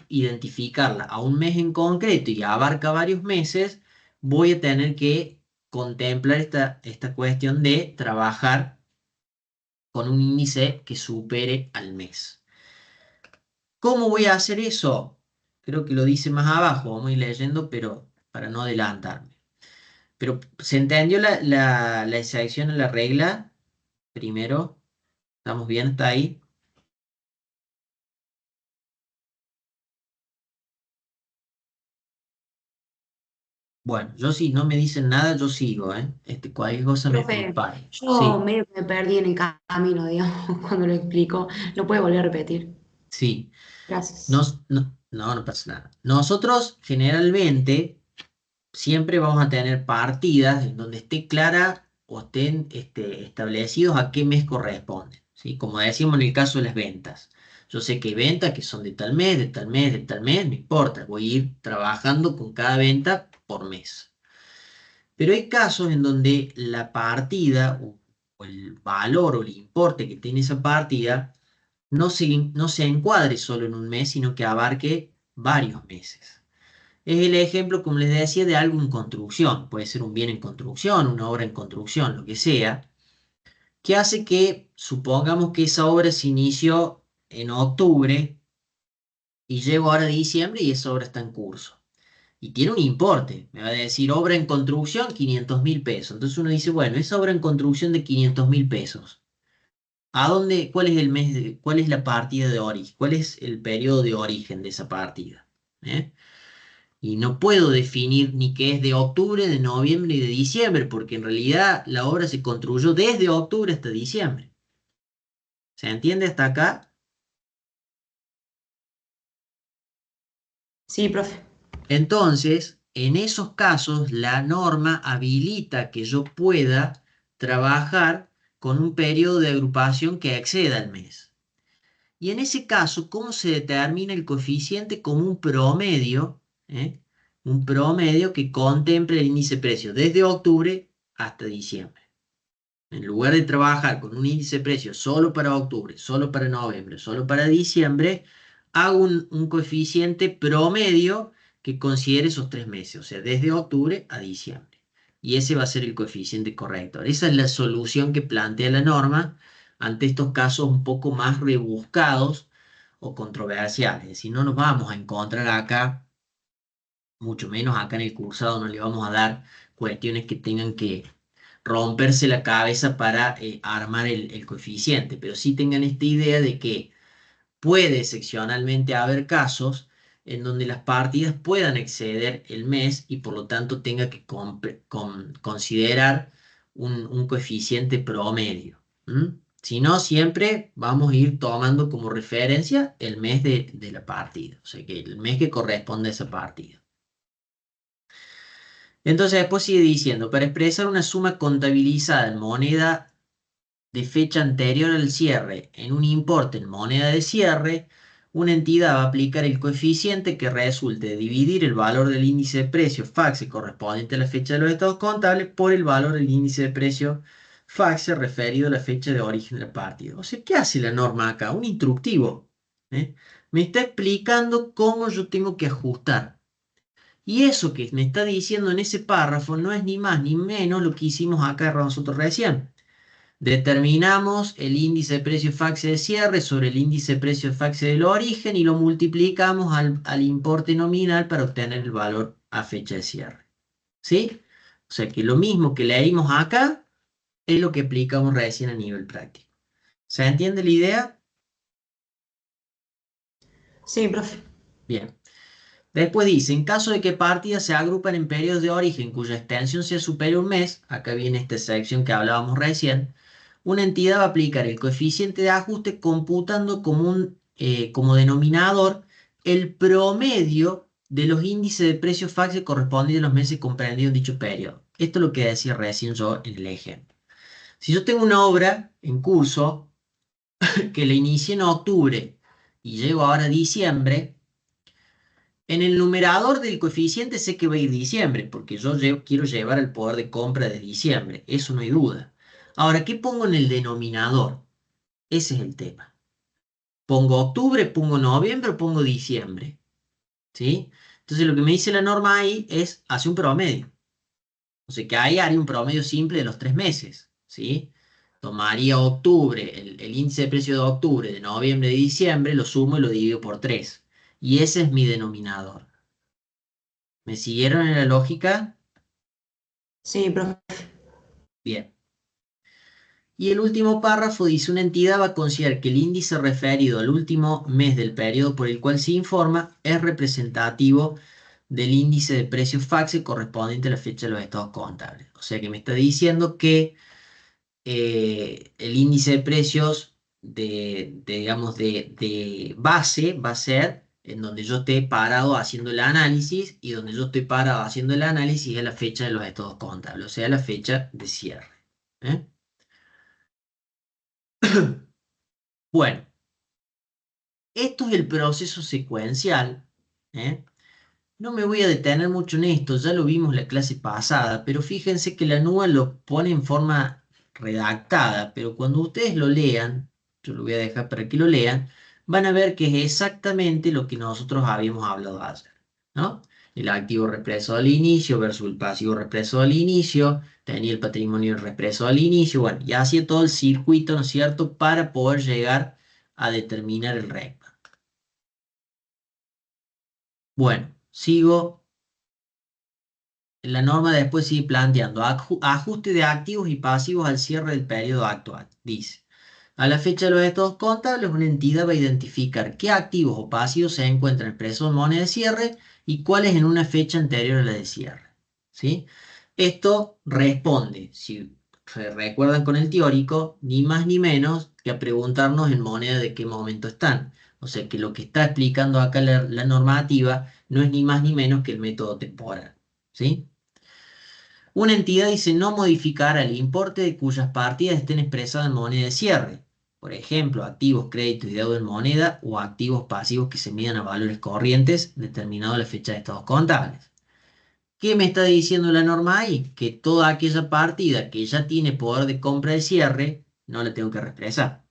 identificarla a un mes en concreto y abarca varios meses, voy a tener que contemplar esta cuestión de trabajar con un índice que supere al mes. ¿Cómo voy a hacer eso? Creo que lo dice más abajo, vamos a ir leyendo, pero para no adelantarme. Pero ¿se entendió la excepción a la regla? Primero, ¿estamos bien hasta ahí? Bueno, yo si no me dicen nada, yo sigo, ¿eh? Cualquier cosa me Profe, preparo. yo Sí, medio que me perdí en el camino, digamos, cuando lo explico. ¿Lo puede volver a repetir? sí. Gracias. No pasa nada. Nosotros generalmente siempre vamos a tener partidas en donde esté clara o estén establecidos a qué mes corresponde, ¿sí? Como decíamos en el caso de las ventas. Yo sé que hay ventas que son de tal mes, de tal mes, de tal mes, no importa. Voy a ir trabajando con cada venta por mes. Pero hay casos en donde la partida o el valor o el importe que tiene esa partida no se encuadre solo en un mes, sino que abarque varios meses. Es el ejemplo, como les decía, de algo en construcción. Puede ser un bien en construcción, una obra en construcción, lo que sea, que hace que supongamos que esa obra se inició en octubre y llegó ahora a diciembre y esa obra está en curso. Y tiene un importe, me va a decir obra en construcción 500.000 pesos. Entonces uno dice, bueno, esa obra en construcción de 500.000 pesos. ¿A dónde, cuál es el mes cuál es la partida de origen? ¿Cuál es el periodo de origen de esa partida? ¿Eh? Y no puedo definir ni qué es de octubre, de noviembre y de diciembre, porque en realidad la obra se construyó desde octubre hasta diciembre. ¿Se entiende hasta acá? Sí, profe. Entonces, en esos casos, la norma habilita que yo pueda trabajar con un periodo de agrupación que exceda el mes. Y en ese caso, ¿cómo se determina el coeficiente? Como un promedio, ¿eh? Un promedio que contemple el índice de precio desde octubre hasta diciembre. En lugar de trabajar con un índice de precios solo para octubre, solo para noviembre, solo para diciembre, hago un coeficiente promedio que considere esos 3 meses, o sea, desde octubre a diciembre. Y ese va a ser el coeficiente corrector. Esa es la solución que plantea la norma ante estos casos un poco más rebuscados o controversiales. Es decir, no nos vamos a encontrar acá, mucho menos acá en el cursado, no le vamos a dar cuestiones que tengan que romperse la cabeza para armar el coeficiente, pero sí tengan esta idea de que puede excepcionalmente haber casos en donde las partidas puedan exceder el mes y por lo tanto tenga que considerar un coeficiente promedio. Si no, siempre vamos a ir tomando como referencia el mes de la partida, o sea que el mes que corresponde a esa partida. Entonces después sigue diciendo, para expresar una suma contabilizada en moneda de fecha anterior al cierre en un importe en moneda de cierre, una entidad va a aplicar el coeficiente que resulte de dividir el valor del índice de precio FACSE correspondiente a la fecha de los estados contables por el valor del índice de precio FACSE referido a la fecha de origen de la partida. O sea, ¿qué hace la norma acá? Un instructivo. ¿Eh? Me está explicando cómo yo tengo que ajustar. Y eso que me está diciendo en ese párrafo no es ni más ni menos lo que hicimos acá nosotros recién. Determinamos el índice de precio FACSE de cierre sobre el índice de precio FACSE del origen y lo multiplicamos al importe nominal para obtener el valor a fecha de cierre. ¿Sí? O sea que lo mismo que leímos acá es lo que aplicamos recién a nivel práctico. ¿Se entiende la idea? Sí, profe. Bien. Después dice, en caso de que partidas se agrupan en periodos de origen cuya extensión sea superior a un mes, acá viene esta sección que hablábamos recién, una entidad va a aplicar el coeficiente de ajuste computando como denominador el promedio de los índices de precios FACSE correspondientes a los meses comprendidos en dicho periodo. Esto es lo que decía recién yo en el ejemplo. Si yo tengo una obra en curso que la inicié en octubre y llego ahora a diciembre, en el numerador del coeficiente sé que va a ir diciembre, porque quiero llevar el poder de compra de diciembre, eso no hay duda. Ahora, ¿qué pongo en el denominador? Ese es el tema. Pongo octubre, pongo noviembre o pongo diciembre. ¿Sí? Entonces lo que me dice la norma ahí es hacer un promedio. O sea que ahí haría un promedio simple de los 3 meses. ¿Sí? Tomaría octubre, el índice de precio de octubre, de noviembre, de diciembre, lo sumo y lo divido por 3. Y ese es mi denominador. ¿Me siguieron en la lógica? Sí, profe. Bien. Y el último párrafo dice: una entidad va a considerar que el índice referido al último mes del periodo por el cual se informa es representativo del índice de precios FACSE correspondiente a la fecha de los estados contables. O sea que me está diciendo que el índice de precios digamos, de base va a ser en donde yo esté parado haciendo el análisis, y donde yo estoy parado haciendo el análisis es la fecha de los estados contables, o sea, la fecha de cierre. ¿Eh? Bueno, esto es el proceso secuencial. ¿Eh? No me voy a detener mucho en esto, ya lo vimos la clase pasada, pero fíjense que la NUA lo pone en forma redactada, pero cuando ustedes lo lean, yo lo voy a dejar para que lo lean, van a ver que es exactamente lo que nosotros habíamos hablado ayer, ¿no? El activo represo al inicio versus el pasivo represo al inicio, tenía el patrimonio represo al inicio, bueno, y hacía todo el circuito, ¿no es cierto?, para poder llegar a determinar el REC. Bueno, sigo. La norma después sigue planteando ajuste de activos y pasivos al cierre del periodo actual. Dice: a la fecha de los estados contables, una entidad va a identificar qué activos o pasivos se encuentran expresos en moneda de cierre y cuáles en una fecha anterior a la de cierre. ¿Sí? Esto responde, si se recuerdan con el teórico, ni más ni menos que a preguntarnos en moneda de qué momento están. O sea que lo que está explicando acá la normativa no es ni más ni menos que el método temporal. ¿Sí? Una entidad dice no modificar el importe de cuyas partidas estén expresadas en moneda de cierre. Por ejemplo, activos, créditos y deuda en moneda, o activos pasivos que se midan a valores corrientes determinado a la fecha de estados contables. ¿Qué me está diciendo la norma ahí? Que toda aquella partida que ya tiene poder de compra de cierre no la tengo que represar.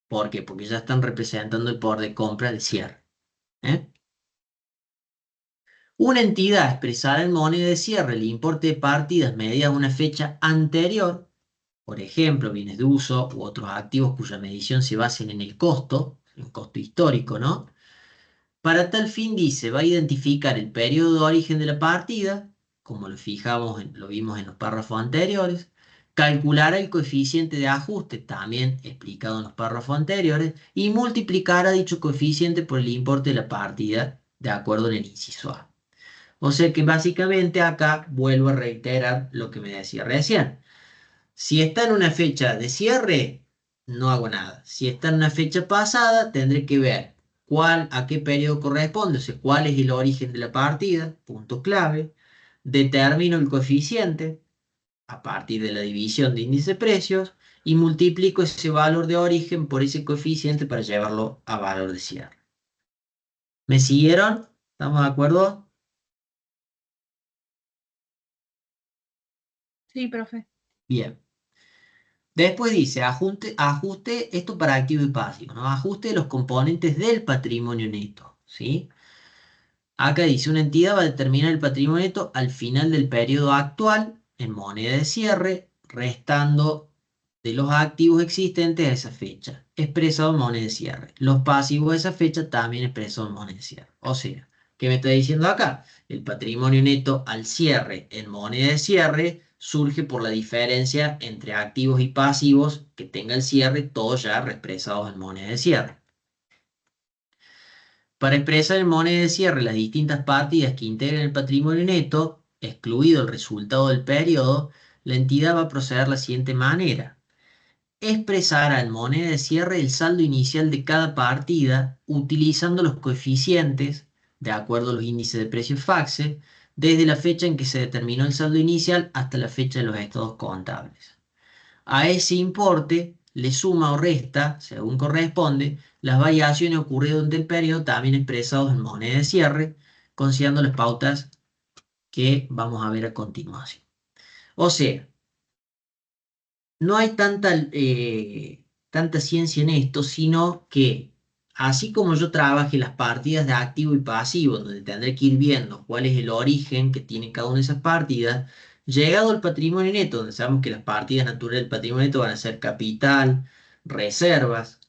¿Por qué? Porque ya están representando el poder de compra de cierre. ¿Eh? Una entidad expresará en moneda de cierre el importe de partidas medidas a una fecha anterior, por ejemplo, bienes de uso u otros activos cuya medición se basen en el costo histórico, ¿no? Para tal fin, dice, va a identificar el periodo de origen de la partida, como lo vimos en los párrafos anteriores, calculará el coeficiente de ajuste, también explicado en los párrafos anteriores, y multiplicará dicho coeficiente por el importe de la partida, de acuerdo en el inciso A. O sea que básicamente acá vuelvo a reiterar lo que me decía recién. Si está en una fecha de cierre, no hago nada. Si está en una fecha pasada, tendré que ver a qué periodo corresponde, o sea, cuál es el origen de la partida, punto clave. Determino el coeficiente a partir de la división de índice de precios y multiplico ese valor de origen por ese coeficiente para llevarlo a valor de cierre. ¿Me siguieron? ¿Estamos de acuerdo? Sí, profe. Bien. Después dice, ajuste, esto para activo y pasivo, ¿no? Ajuste de los componentes del patrimonio neto, ¿sí? Acá dice, una entidad va a determinar el patrimonio neto al final del periodo actual en moneda de cierre, restando de los activos existentes a esa fecha, expresado en moneda de cierre. Los pasivos de esa fecha también expresados en moneda de cierre. O sea, ¿qué me está diciendo acá? El patrimonio neto al cierre en moneda de cierre surge por la diferencia entre activos y pasivos que tenga el cierre, todos ya expresados en moneda de cierre. Para expresar en moneda de cierre las distintas partidas que integran el patrimonio neto, excluido el resultado del periodo, la entidad va a proceder de la siguiente manera: expresará en moneda de cierre el saldo inicial de cada partida utilizando los coeficientes, de acuerdo a los índices de precios FACSE, desde la fecha en que se determinó el saldo inicial hasta la fecha de los estados contables. A ese importe le suma o resta, según corresponde, las variaciones ocurridas durante el periodo, también expresados en moneda de cierre, considerando las pautas que vamos a ver a continuación. O sea, no hay tanta ciencia en esto, sino que así como yo trabaje las partidas de activo y pasivo, donde tendré que ir viendo cuál es el origen que tiene cada una de esas partidas, llegado al patrimonio neto, donde sabemos que las partidas naturales del patrimonio neto van a ser capital, reservas,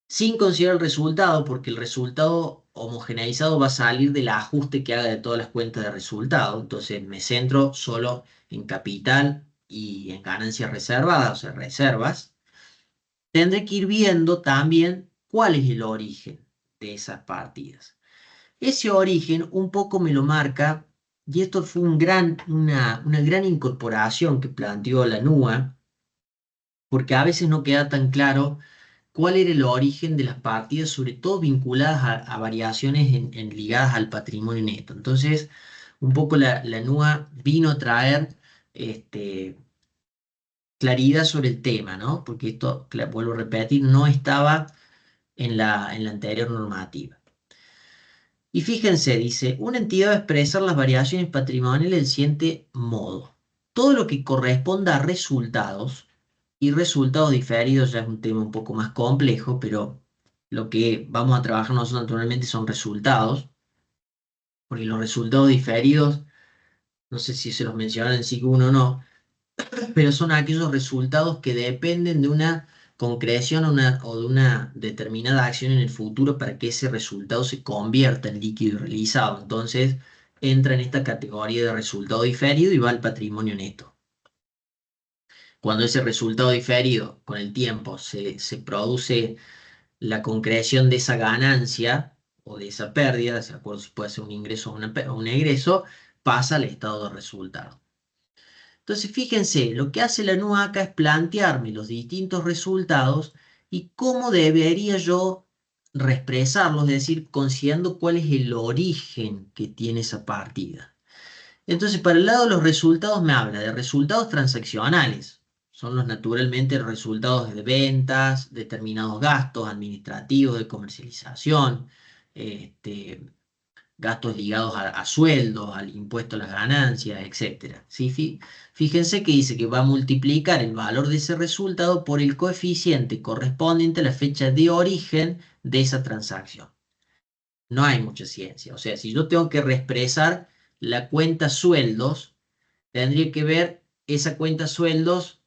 sin considerar el resultado, porque el resultado homogeneizado va a salir del ajuste que haga de todas las cuentas de resultado. Entonces me centro solo en capital y en ganancias reservadas, o sea, reservas. Tendré que ir viendo también cuál es el origen de esas partidas. Ese origen un poco me lo marca, y esto fue una gran incorporación que planteó la NUA, porque a veces no queda tan claro cuál era el origen de las partidas, sobre todo vinculadas a variaciones ligadas al patrimonio neto. Entonces, un poco la NUA vino a traer este, claridad sobre el tema, ¿no? Porque esto, vuelvo a repetir, no estaba en la anterior normativa. Y fíjense, dice, una entidad va a expresar las variaciones patrimoniales del siguiente modo. Todo lo que corresponda a resultados, y resultados diferidos ya es un tema un poco más complejo, pero lo que vamos a trabajar nosotros naturalmente son resultados, porque los resultados diferidos, no sé si se los mencionan en sí uno o no, pero son aquellos resultados que dependen de una concreción o de una determinada acción en el futuro para que ese resultado se convierta en líquido realizado. Entonces, entra en esta categoría de resultado diferido y va al patrimonio neto. Cuando ese resultado diferido con el tiempo se produce la concreción de esa ganancia o de esa pérdida, de acuerdo si puede ser un ingreso o un egreso, pasa al estado de resultado. Entonces, fíjense, lo que hace la NUA acá es plantearme los distintos resultados y cómo debería yo reexpresarlos, es decir, considerando cuál es el origen que tiene esa partida. Entonces, para el lado de los resultados me habla de resultados transaccionales. Son los naturalmente resultados de ventas, determinados gastos administrativos, de comercialización, este, gastos ligados a sueldos, al impuesto a las ganancias, etcétera. ¿Sí? Fíjense que dice que va a multiplicar el valor de ese resultado por el coeficiente correspondiente a la fecha de origen de esa transacción. No hay mucha ciencia. O sea, si yo tengo que reexpresar la cuenta sueldos, tendría que ver esa cuenta sueldos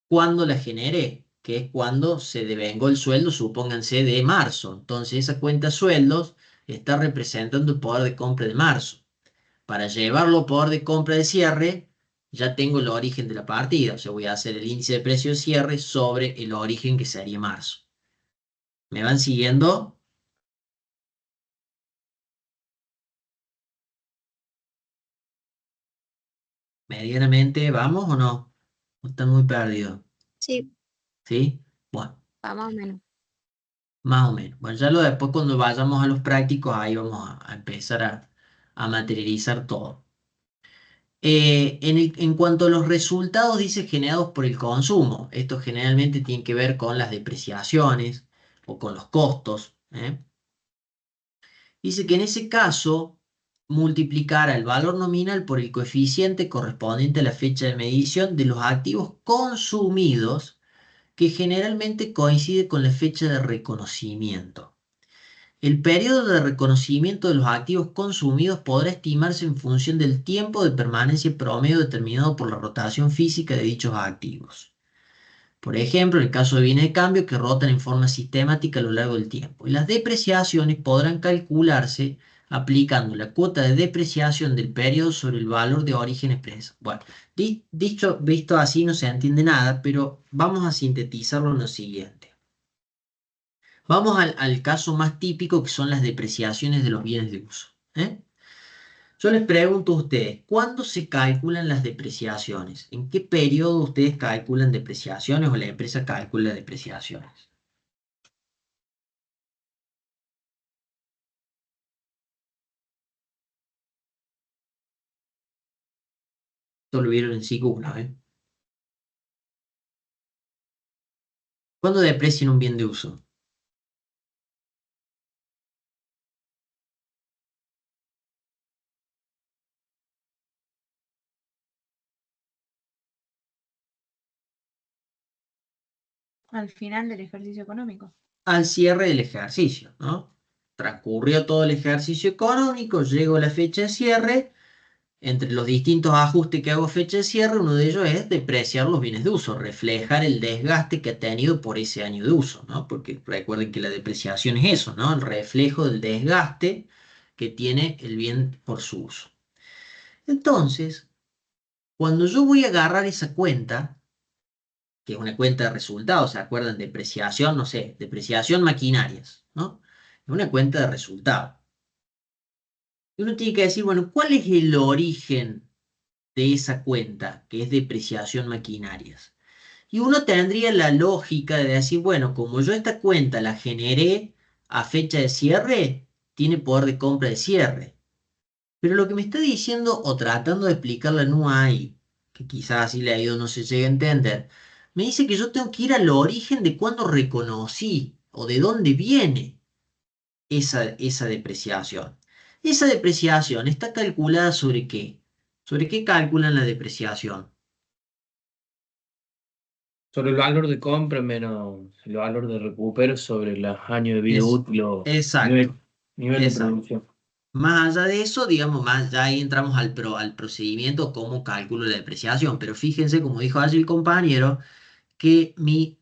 cuando la generé, que es cuando se devengó el sueldo, supónganse, de marzo. Entonces, esa cuenta sueldos está representando el poder de compra de marzo. Para llevarlo a poder de compra de cierre, ya tengo el origen de la partida. O sea, voy a hacer el índice de precio de cierre sobre el origen que sería marzo. ¿Me van siguiendo? ¿Medianamente vamos o no? ¿O están muy perdidos? Sí, ¿Sí? Bueno, va más o menos. más o menos. Bueno, ya lo después cuando vayamos a los prácticos, ahí vamos a empezar a materializar todo. En cuanto a los resultados, dice generados por el consumo. Esto generalmente tiene que ver con las depreciaciones o con los costos. Dice que en ese caso multiplicará el valor nominal por el coeficiente correspondiente a la fecha de medición de los activos consumidos, que generalmente coincide con la fecha de reconocimiento. El periodo de reconocimiento de los activos consumidos podrá estimarse en función del tiempo de permanencia promedio determinado por la rotación física de dichos activos. Por ejemplo, en el caso de bienes de cambio que rotan en forma sistemática a lo largo del tiempo. Y las depreciaciones podrán calcularse aplicando la cuota de depreciación del periodo sobre el valor de origen expreso. Bueno, visto así no se entiende nada, pero vamos a sintetizarlo en lo siguiente. Vamos al caso más típico, que son las depreciaciones de los bienes de uso. Yo les pregunto a ustedes, ¿cuándo se calculan las depreciaciones? ¿En qué periodo ustedes calculan depreciaciones o la empresa calcula depreciaciones? Esto lo vieron en SIC 1, ¿eh? ¿Cuándo deprecian un bien de uso? Al final del ejercicio económico. al cierre del ejercicio, ¿no? Transcurrió todo el ejercicio económico, llegó la fecha de cierre. Entre los distintos ajustes que hago fecha de cierre, uno de ellos es depreciar los bienes de uso, reflejar el desgaste que ha tenido por ese año de uso, ¿no? Porque recuerden que la depreciación es eso, ¿no? El reflejo del desgaste que tiene el bien por su uso. Entonces, cuando yo voy a agarrar esa cuenta, que es una cuenta de resultados, ¿se acuerdan? Depreciación, no sé, depreciación maquinarias, ¿no? Es una cuenta de resultados. Y uno tiene que decir, bueno, ¿cuál es el origen de esa cuenta, que es depreciación maquinarias? Y uno tendría la lógica de decir, bueno, como yo esta cuenta la generé a fecha de cierre, tiene poder de compra de cierre. Pero lo que me está diciendo o tratando de explicar la NUAI, que quizás así leído no se llegue a entender, me dice que yo tengo que ir al origen de cuando reconocí o de dónde viene esa depreciación. Esa depreciación está calculada sobre qué. ¿Sobre qué calculan la depreciación? Sobre el valor de compra menos el valor de recupero sobre los años de vida Es, útil o exacto, nivel de exacto. producción. Más allá de eso, digamos, más ya ahí entramos al procedimiento, cómo calculo la depreciación. Pero fíjense, como dijo allí el compañero, que mi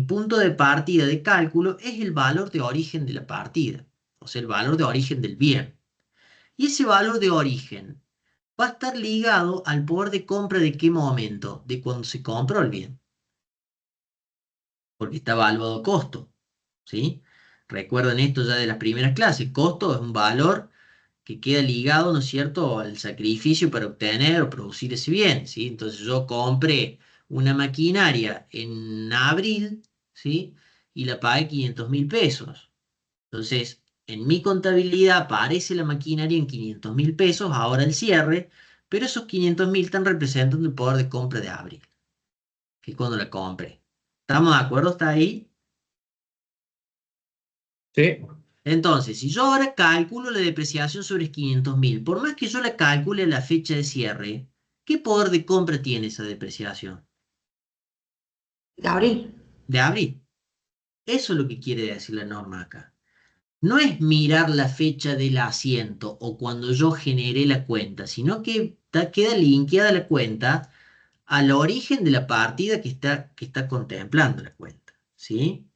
punto de partida de cálculo es el valor de origen de la partida, o sea, el valor de origen del bien. Y ese valor de origen va a estar ligado al poder de compra de qué momento, de cuando se compró el bien, porque está evaluado a costo, ¿sí? Recuerden esto ya de las primeras clases, costo es un valor que queda ligado, ¿no es cierto?, al sacrificio para obtener o producir ese bien, ¿sí? Entonces yo compré una maquinaria en abril, ¿sí? Y la pagué 500.000 pesos. Entonces, en mi contabilidad aparece la maquinaria en 500.000 pesos, ahora el cierre, pero esos 500.000 están representando el poder de compra de abril, que es cuando la compré. ¿Estamos de acuerdo hasta ahí? Sí, Entonces, si yo ahora calculo la depreciación sobre 500.000, por más que yo la calcule a la fecha de cierre, ¿qué poder de compra tiene esa depreciación? Gabriel, De abril. Eso es lo que quiere decir la norma acá. No es mirar la fecha del asiento o cuando yo generé la cuenta, sino que queda linkeada la cuenta al origen de la partida que está contemplando la cuenta. ¿Sí?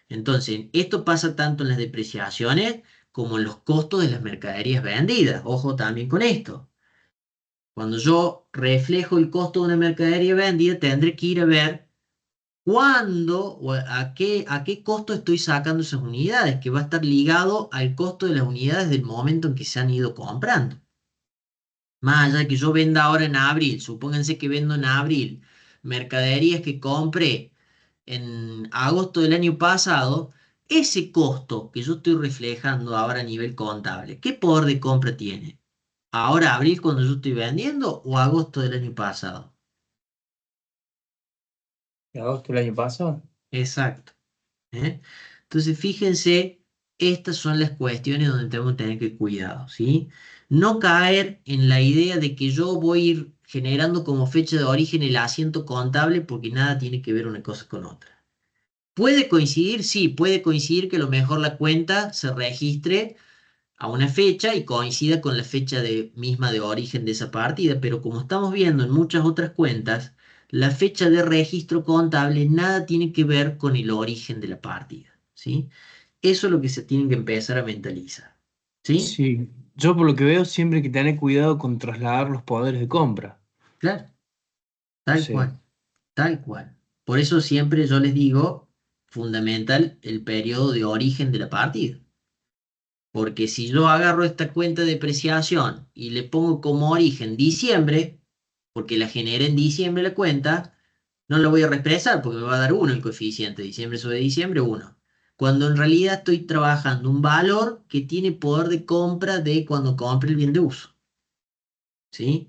Entonces, esto pasa tanto en las depreciaciones como en los costos de las mercaderías vendidas. Ojo también con esto. Cuando yo reflejo el costo de una mercadería vendida, tendré que ir a ver cuándo o a qué costo estoy sacando esas unidades, que va a estar ligado al costo de las unidades del momento en que se han ido comprando. Más allá de que yo venda ahora en abril, supónganse que vendo en abril mercaderías que compré en agosto del año pasado, ese costo que yo estoy reflejando ahora a nivel contable, ¿qué poder de compra tiene? ¿Ahora abril cuando yo estoy vendiendo o agosto del año pasado? en agosto del año pasado. Exacto. ¿Eh? Entonces, fíjense, estas son las cuestiones donde tenemos que tener que cuidado, ¿sí? No caer en la idea de que yo voy a ir generando como fecha de origen el asiento contable porque nada tiene que ver una cosa con otra. ¿Puede coincidir? Sí, puede coincidir que a lo mejor la cuenta se registre a una fecha y coincida con la fecha misma de origen de esa partida, pero como estamos viendo en muchas otras cuentas, la fecha de registro contable nada tiene que ver con el origen de la partida, ¿sí? Eso es lo que se tiene que empezar a mentalizar, ¿sí? Sí, yo por lo que veo siempre hay que tener cuidado con trasladar los poderes de compra. Claro, tal Sí, cual, tal cual. Por eso siempre yo les digo, fundamental el periodo de origen de la partida. Porque si yo agarro esta cuenta de depreciación y le pongo como origen diciembre, porque la generé en diciembre la cuenta, no lo voy a reexpresar porque me va a dar 1 el coeficiente, diciembre sobre diciembre, 1. Cuando en realidad estoy trabajando un valor que tiene poder de compra de cuando compre el bien de uso. ¿Sí?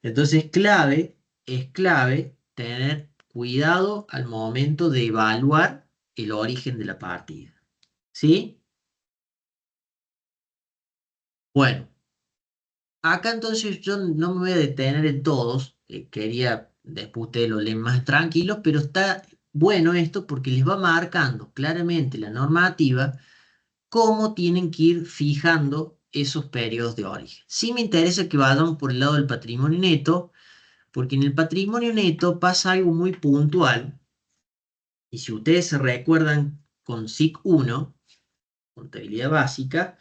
Entonces es clave tener cuidado al momento de evaluar el origen de la partida. ¿Sí? Bueno. Acá entonces yo no me voy a detener en todos, quería, después ustedes lo leen más tranquilos, pero está bueno esto porque les va marcando claramente la normativa cómo tienen que ir fijando esos periodos de origen. Sí me interesa que vayamos por el lado del patrimonio neto, porque en el patrimonio neto pasa algo muy puntual, y si ustedes se recuerdan con SIC 1, contabilidad básica,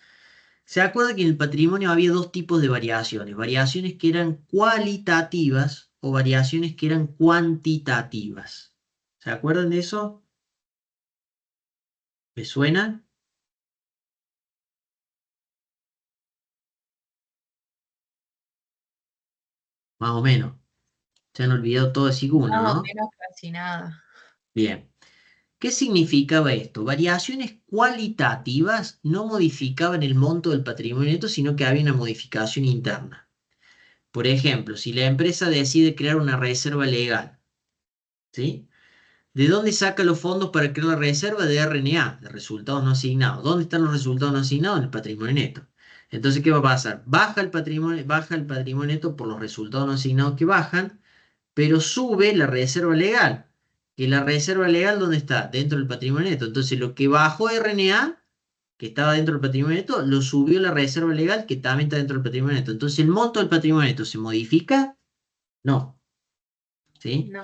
se acuerdan que en el patrimonio había dos tipos de variaciones que eran cualitativas o variaciones que eran cuantitativas. ¿Se acuerdan de eso? ¿Me suena? Más o menos. Se han olvidado todo de SIC 1, Más o ¿no? menos casi nada. Bien. ¿Qué significaba esto? Variaciones cualitativas no modificaban el monto del patrimonio neto, sino que había una modificación interna. Por ejemplo, si la empresa decide crear una reserva legal, ¿sí? ¿De dónde saca los fondos para crear la reserva? De RNA, de resultados no asignados. ¿Dónde están los resultados no asignados? En el patrimonio neto. Entonces, ¿qué va a pasar? Baja el patrimonio neto por los resultados no asignados que bajan, pero sube la reserva legal. ¿Que la reserva legal dónde está? Dentro del patrimonio neto. Entonces, lo que bajó RNA, que estaba dentro del patrimonio neto, lo subió la reserva legal, que también está dentro del patrimonio neto. Entonces, ¿el monto del patrimonio neto se modifica? No. ¿Sí? No.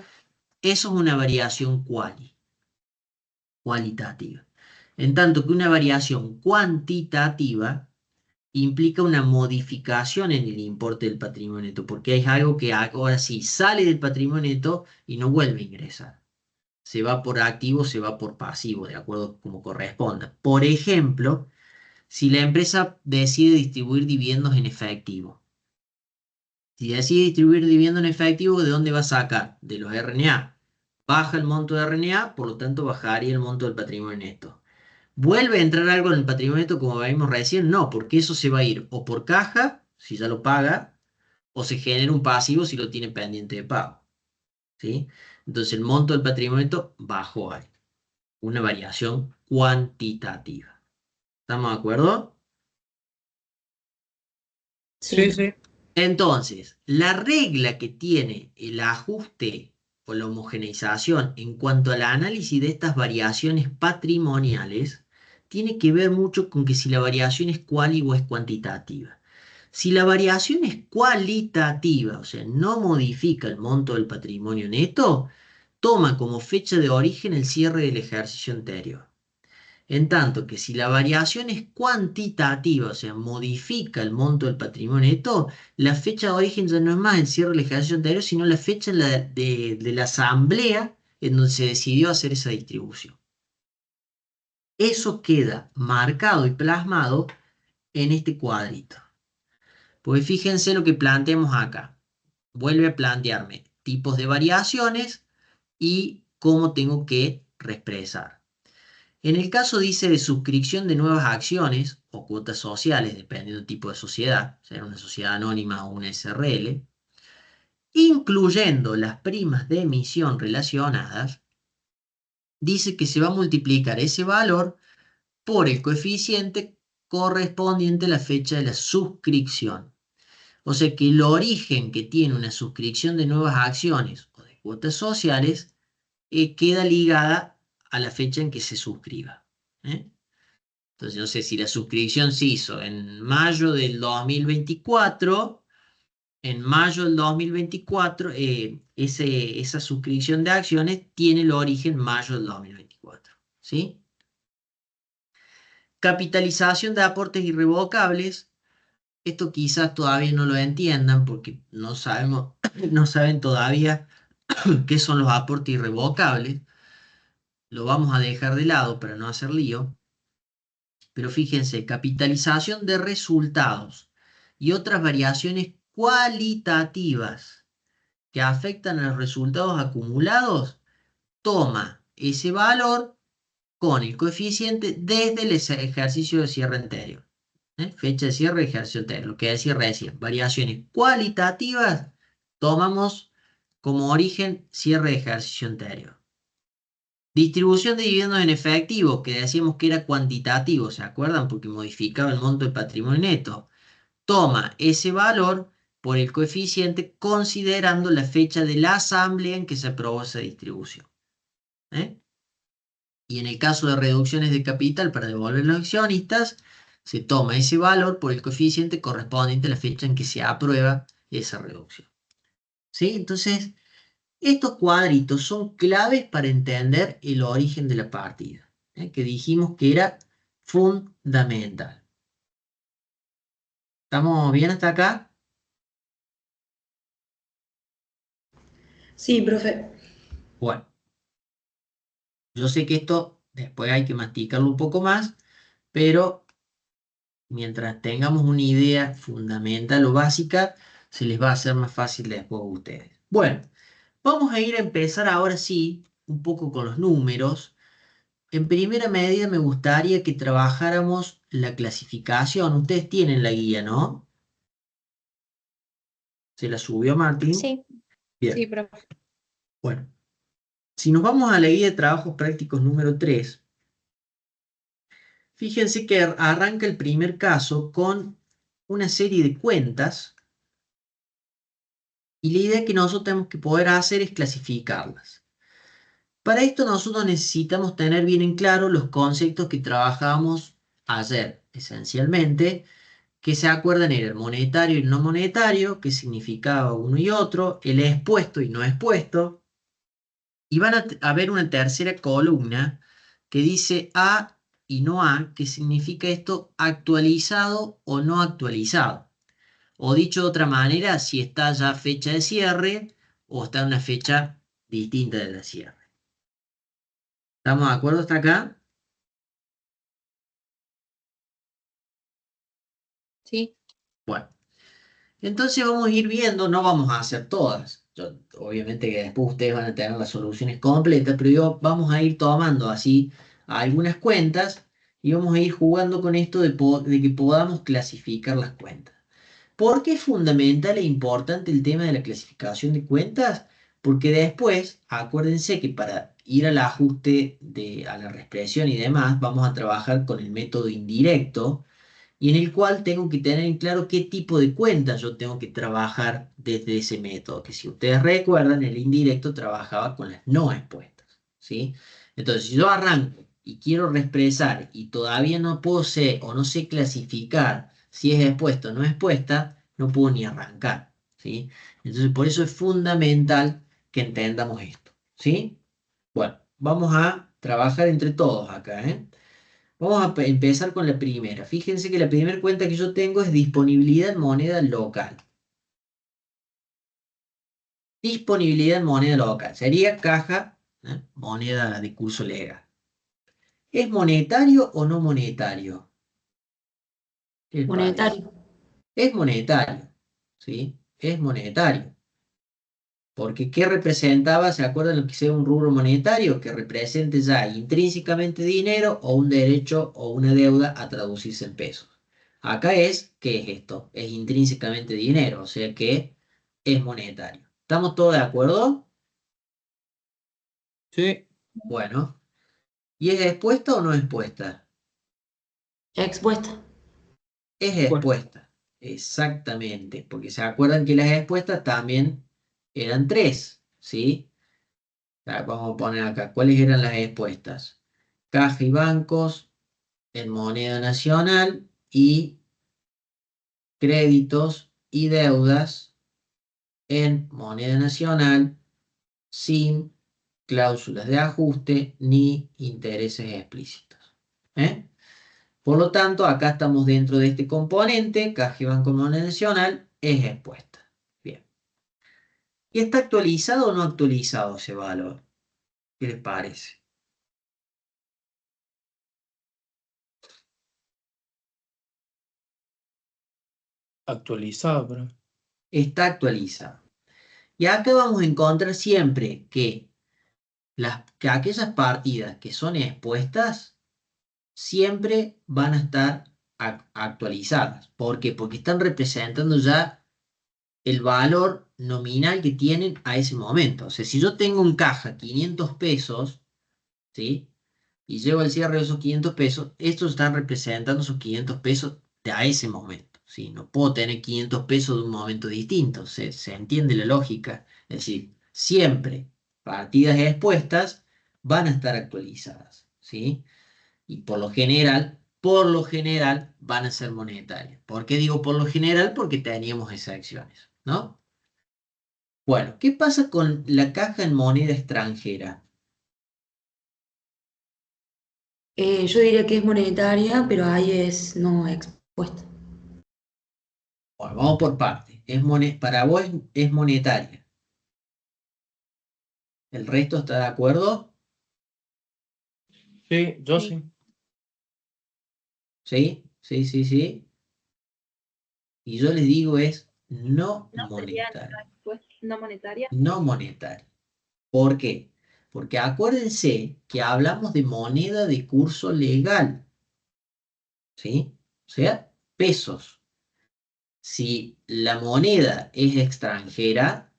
Eso es una variación cualitativa. En tanto que una variación cuantitativa implica una modificación en el importe del patrimonio neto, porque es algo que ahora sí sale del patrimonio neto y no vuelve a ingresar. Se va por activo, se va por pasivo, de acuerdo como corresponda. Por ejemplo, si la empresa decide distribuir dividendos en efectivo. Si decide distribuir dividendos en efectivo, ¿de dónde va a sacar? De los RNA. Baja el monto de RNA, por lo tanto bajaría el monto del patrimonio neto. ¿Vuelve a entrar algo en el patrimonio neto como vimos recién? No, porque eso se va a ir o por caja, si ya lo paga, o se genera un pasivo si lo tiene pendiente de pago. ¿Sí? Entonces el monto del patrimonio neto bajó ahí. Una variación cuantitativa. ¿Estamos de acuerdo? Sí, Sí. sí. Entonces, la regla que tiene el ajuste o la homogeneización en cuanto al análisis de estas variaciones patrimoniales tiene que ver mucho con que si la variación es cuali o es cuantitativa. Si la variación es cualitativa, o sea, no modifica el monto del patrimonio neto, toma como fecha de origen el cierre del ejercicio anterior. En tanto que si la variación es cuantitativa, o sea, modifica el monto del patrimonio neto, la fecha de origen ya no es más el cierre del ejercicio anterior, sino la fecha de la asamblea en donde se decidió hacer esa distribución. Eso queda marcado y plasmado en este cuadrito. Pues fíjense lo que planteamos acá. Vuelve a plantearme tipos de variaciones y cómo tengo que reexpresar. En el caso, dice, de suscripción de nuevas acciones o cuotas sociales, dependiendo del tipo de sociedad, sea una sociedad anónima o una SRL, incluyendo las primas de emisión relacionadas, dice que se va a multiplicar ese valor por el coeficiente correspondiente a la fecha de la suscripción. O sea que el origen que tiene una suscripción de nuevas acciones o de cuotas sociales queda ligada a la fecha en que se suscriba. ¿Eh? Entonces, no sé si la suscripción se hizo en mayo del 2024, en mayo del 2024, esa suscripción de acciones tiene el origen mayo del 2024. ¿Sí? Capitalización de aportes irrevocables. Esto quizás todavía no lo entiendan porque no sabemos, no saben todavía qué son los aportes irrevocables. Lo vamos a dejar de lado para no hacer lío. Pero fíjense, capitalización de resultados y otras variaciones cualitativas que afectan a los resultados acumulados, toma ese valor con el coeficiente desde el ejercicio de cierre anterior. Fecha de cierre, ejercicio anterior. Lo que decía recién, variaciones cualitativas, tomamos como origen cierre de ejercicio anterior. Distribución de dividendos en efectivo, que decíamos que era cuantitativo, ¿se acuerdan? Porque modificaba el monto del patrimonio neto. Toma ese valor por el coeficiente considerando la fecha de la asamblea en que se aprobó esa distribución. ¿eh? Y en el caso de reducciones de capital para devolver a los accionistas, se toma ese valor por el coeficiente correspondiente a la fecha en que se aprueba esa reducción. ¿Sí? Entonces, estos cuadritos son claves para entender el origen de la partida, que dijimos que era fundamental. ¿Estamos bien hasta acá? Sí, profe. Bueno, yo sé que esto después hay que masticarlo un poco más, pero mientras tengamos una idea fundamental o básica, se les va a hacer más fácil después a ustedes. Bueno, vamos a ir a empezar ahora sí, un poco con los números. En primera medida me gustaría que trabajáramos la clasificación. Ustedes tienen la guía, ¿no? ¿Se la subió Martín? Sí, Sí, Bien. profe. Bueno, si nos vamos a la guía de trabajos prácticos número 3, fíjense que arranca el primer caso con una serie de cuentas y la idea que nosotros tenemos que poder hacer es clasificarlas. Para esto nosotros necesitamos tener bien en claro los conceptos que trabajamos ayer, esencialmente, que se acuerdan era el monetario y el no monetario, qué significaba uno y otro, el expuesto y no expuesto, y van a ver una tercera columna que dice A y no A, que significa esto actualizado o no actualizado. O dicho de otra manera, si está ya fecha de cierre o está en una fecha distinta de la cierre. ¿Estamos de acuerdo hasta acá? Sí. Bueno, entonces vamos a ir viendo, no vamos a hacer todas. Obviamente que después ustedes van a tener las soluciones completas, pero vamos a ir tomando así algunas cuentas y vamos a ir jugando con esto de que podamos clasificar las cuentas. ¿Por qué es fundamental e importante el tema de la clasificación de cuentas? Porque después, acuérdense que para ir al ajuste a la reexpresión y demás, vamos a trabajar con el método indirecto y en el cual tengo que tener en claro qué tipo de cuentas yo tengo que trabajar desde ese método, que si ustedes recuerdan, el indirecto trabajaba con las no expuestas, ¿sí? Entonces, si yo arranco y quiero reexpresar y todavía no puedo ser o no sé clasificar si es expuesta o no expuesta, no puedo ni arrancar, ¿sí? Entonces, por eso es fundamental que entendamos esto, ¿sí? Bueno, vamos a trabajar entre todos acá, ¿eh? Vamos a empezar con la primera. Fíjense que la primera cuenta que yo tengo es disponibilidad en moneda local. Disponibilidad en moneda local. Sería caja, moneda de curso legal. ¿Es monetario o no monetario? ¿Qué les parece? Monetario. Es monetario, ¿sí? Es monetario. Porque ¿qué representaba? ¿Se acuerdan lo que sea un rubro monetario? Que represente ya intrínsecamente dinero o un derecho o una deuda a traducirse en pesos. Acá ¿qué es esto? Es intrínsecamente dinero, o sea que es monetario. ¿Estamos todos de acuerdo? Sí. Bueno. ¿Y es expuesta o no expuesta? Expuesta. Es Pues, expuesta, exactamente. Porque se acuerdan que las expuestas también eran tres, ¿sí? Vamos a poner acá, ¿cuáles eran las expuestas? Caja y bancos en moneda nacional y créditos y deudas en moneda nacional sin cláusulas de ajuste ni intereses explícitos. ¿Eh? Por lo tanto, acá estamos dentro de este componente, caja y banco en moneda nacional, es expuesta. Bien. ¿Y está actualizado o no actualizado ese valor? ¿Qué les parece? actualizado, pero. Está actualizado. Y acá vamos a encontrar siempre que aquellas partidas que son expuestas siempre van a estar actualizadas. ¿Por qué? Porque están representando ya el valor nominal que tienen a ese momento. O sea, si yo tengo en caja 500 pesos, ¿sí? Y llego al cierre de esos 500 pesos, estos están representando esos 500 pesos de a ese momento, ¿sí? No puedo tener 500 pesos de un momento distinto, se entiende la lógica. Es decir, siempre partidas expuestas van a estar actualizadas, ¿sí? Y por lo general van a ser monetarias. ¿Por qué digo por lo general? Porque teníamos excepciones, ¿no? Bueno, ¿qué pasa con la caja en moneda extranjera? Yo diría que es monetaria, pero ahí es no expuesta. Bueno, vamos por partes. Para vos es monetaria. ¿El resto está de acuerdo? Sí, yo Sí. sí. ¿Sí? Sí, sí, sí. Y yo les digo es no ¿No sería monetaria. no monetaria? No monetaria. ¿Por qué? Porque acuérdense que hablamos de moneda de curso legal, ¿sí? O sea, pesos. Si la moneda es extranjera,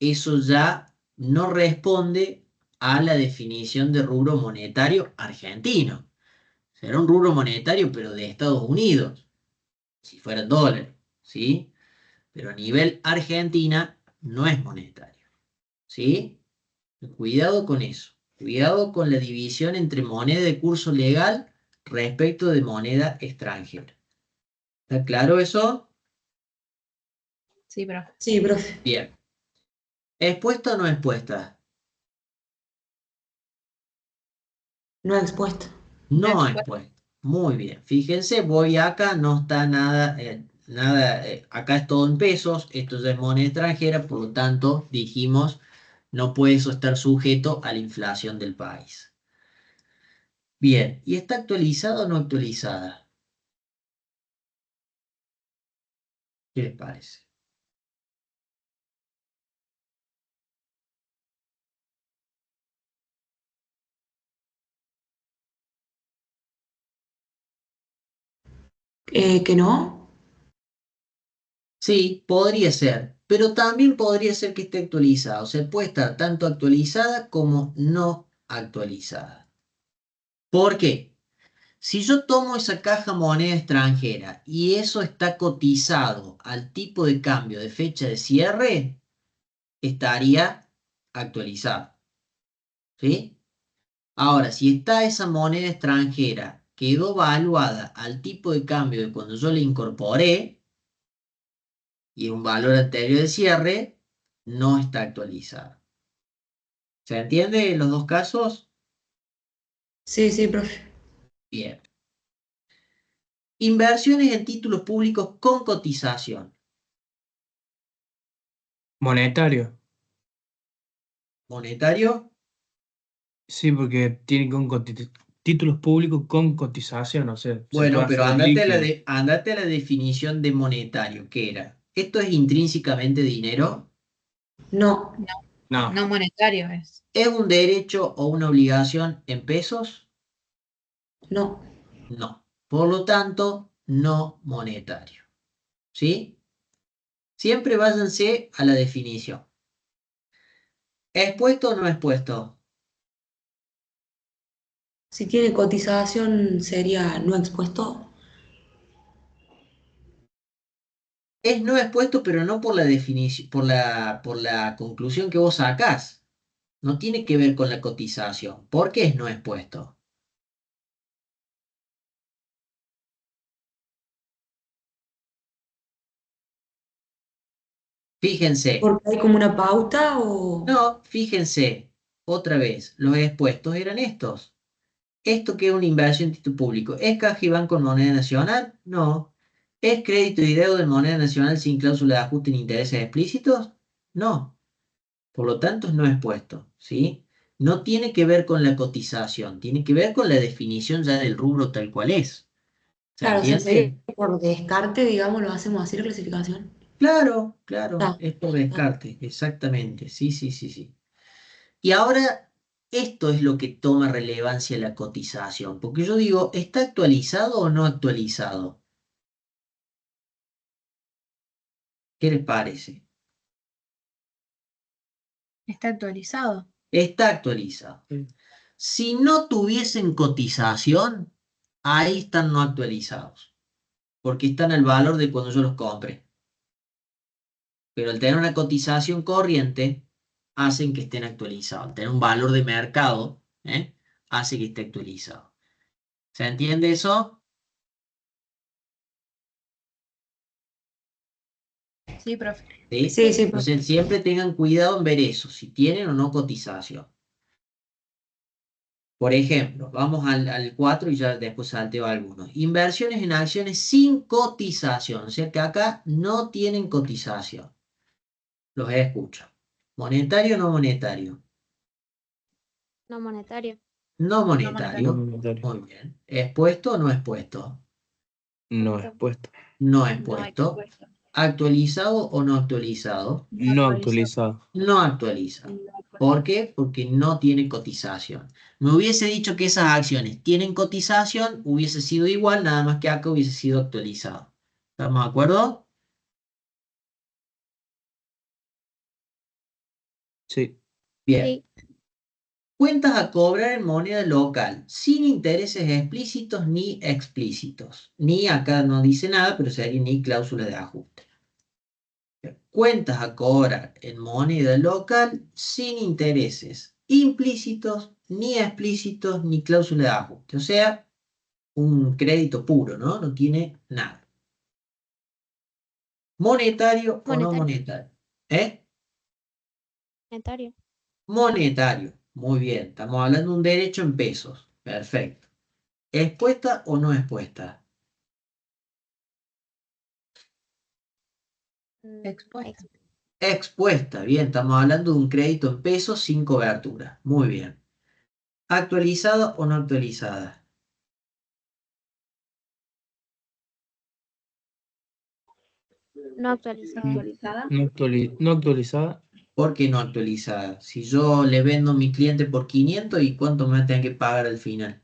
eso ya no responde a la definición de rubro monetario argentino. Será un rubro monetario, pero de Estados Unidos, si fuera el dólar, ¿sí? Pero a nivel Argentina no es monetario, ¿sí? Cuidado con eso. Cuidado con la división entre moneda de curso legal respecto de moneda extranjera. ¿Está claro eso? Sí, profe. Sí, profe. Bien. ¿Expuesta o no expuesta? No expuesta. No No expuesta. expuesta. Muy bien. Fíjense, voy acá, no está nada, acá es todo en pesos, esto ya es moneda extranjera, por lo tanto, dijimos, no puede eso estar sujeto a la inflación del país. Bien, ¿y está actualizada o no actualizada? ¿Qué les parece? ¿Que no? Sí, podría ser, pero también podría ser que esté actualizada, o sea, puede estar tanto actualizada como no actualizada. ¿Por qué? Si yo tomo esa caja moneda extranjera y eso está cotizado al tipo de cambio de fecha de cierre, estaría actualizado, ¿sí? Ahora, si está esa moneda extranjera, quedó valuada al tipo de cambio de cuando yo la incorporé y un valor anterior de cierre, no está actualizada. ¿Se entiende los dos casos? Sí, sí, profe. Bien. Inversiones en títulos públicos con cotización. Monetario. Monetario. Sí, porque tiene títulos públicos con cotización, o sea, se puede Bueno, pero hacer en líquido. ándate a la definición de monetario, ¿qué era? ¿Esto es intrínsecamente dinero? No, No, No, no monetario es. ¿Es un derecho o una obligación en pesos? no. No. Por lo tanto, no monetario. ¿Sí? Siempre váyanse a la definición. ¿Expuesto o no expuesto? Si tiene cotización sería no expuesto. Es no expuesto, pero no por la definición, por la conclusión que vos sacás. No tiene que ver con la cotización. ¿Por qué es no expuesto? Fíjense. Porque hay como una pauta o... No, fíjense. Otra vez, los expuestos eran estos. ¿Esto qué es una inversión en título público? ¿Es caja y banco en moneda nacional? No. ¿Es crédito y deuda en moneda nacional sin cláusula de ajuste ni intereses explícitos? No. Por lo tanto, es no expuesto, ¿sí? No tiene que ver con la cotización, tiene que ver con la definición ya del rubro tal cual es. ¿Se Claro, o sea, sería entiende? por descarte, digamos, lo hacemos así la clasificación. Claro, claro, Ah, es por ah. descarte, exactamente. Sí, sí, sí, sí. Y ahora, esto es lo que toma relevancia la cotización, porque yo digo, ¿está actualizado o no actualizado? ¿Qué les parece? Está actualizado. Está actualizado. sí. Si no tuviesen cotización, ahí están no actualizados, porque están al valor de cuando yo los compré. Pero al tener una cotización corriente, hacen que estén actualizados. Tener un valor de mercado, hace que esté actualizado. ¿Se entiende eso? Sí, profe. ¿Sí? Sí, sí, profe. Entonces siempre tengan cuidado en ver eso, si tienen o no cotización. Por ejemplo, vamos al 4 y ya después salteo algunos. Inversiones en acciones sin cotización, o sea que acá no tienen cotización. Los escucho. ¿Monetario o no monetario? No monetario. No No monetario. monetario. Muy bien. ¿Expuesto o no expuesto? No expuesto. No No expuesto. expuesto. ¿Actualizado o no actualizado? No actualizado. No actualizado. ¿Por qué? Porque no tiene cotización. Me hubiese dicho que esas acciones tienen cotización, hubiese sido igual, nada más que acá hubiese sido actualizado. ¿Estamos de acuerdo? Sí. Bien. Sí. Cuentas a cobrar en moneda local, sin intereses explícitos ni explícitos. Ni acá no dice nada, pero sería ni cláusula de ajuste. Cuentas a cobrar en moneda local sin intereses implícitos, ni explícitos, ni cláusula de ajuste. O sea, un crédito puro, ¿no? No tiene nada. ¿Monetario o no Monetario. monetario? ¿Eh? Monetario. Monetario. Muy bien. Estamos hablando de un derecho en pesos. Perfecto. ¿Expuesta o no expuesta? Expuesta. Expuesta. Bien. Estamos hablando de un crédito en pesos sin cobertura. Muy bien. ¿Actualizada o no actualizada? No actualizado. No actualizada. ¿Por qué no actualizada? Si yo le vendo a mi cliente por 500, ¿y cuánto me va a tener que pagar al final?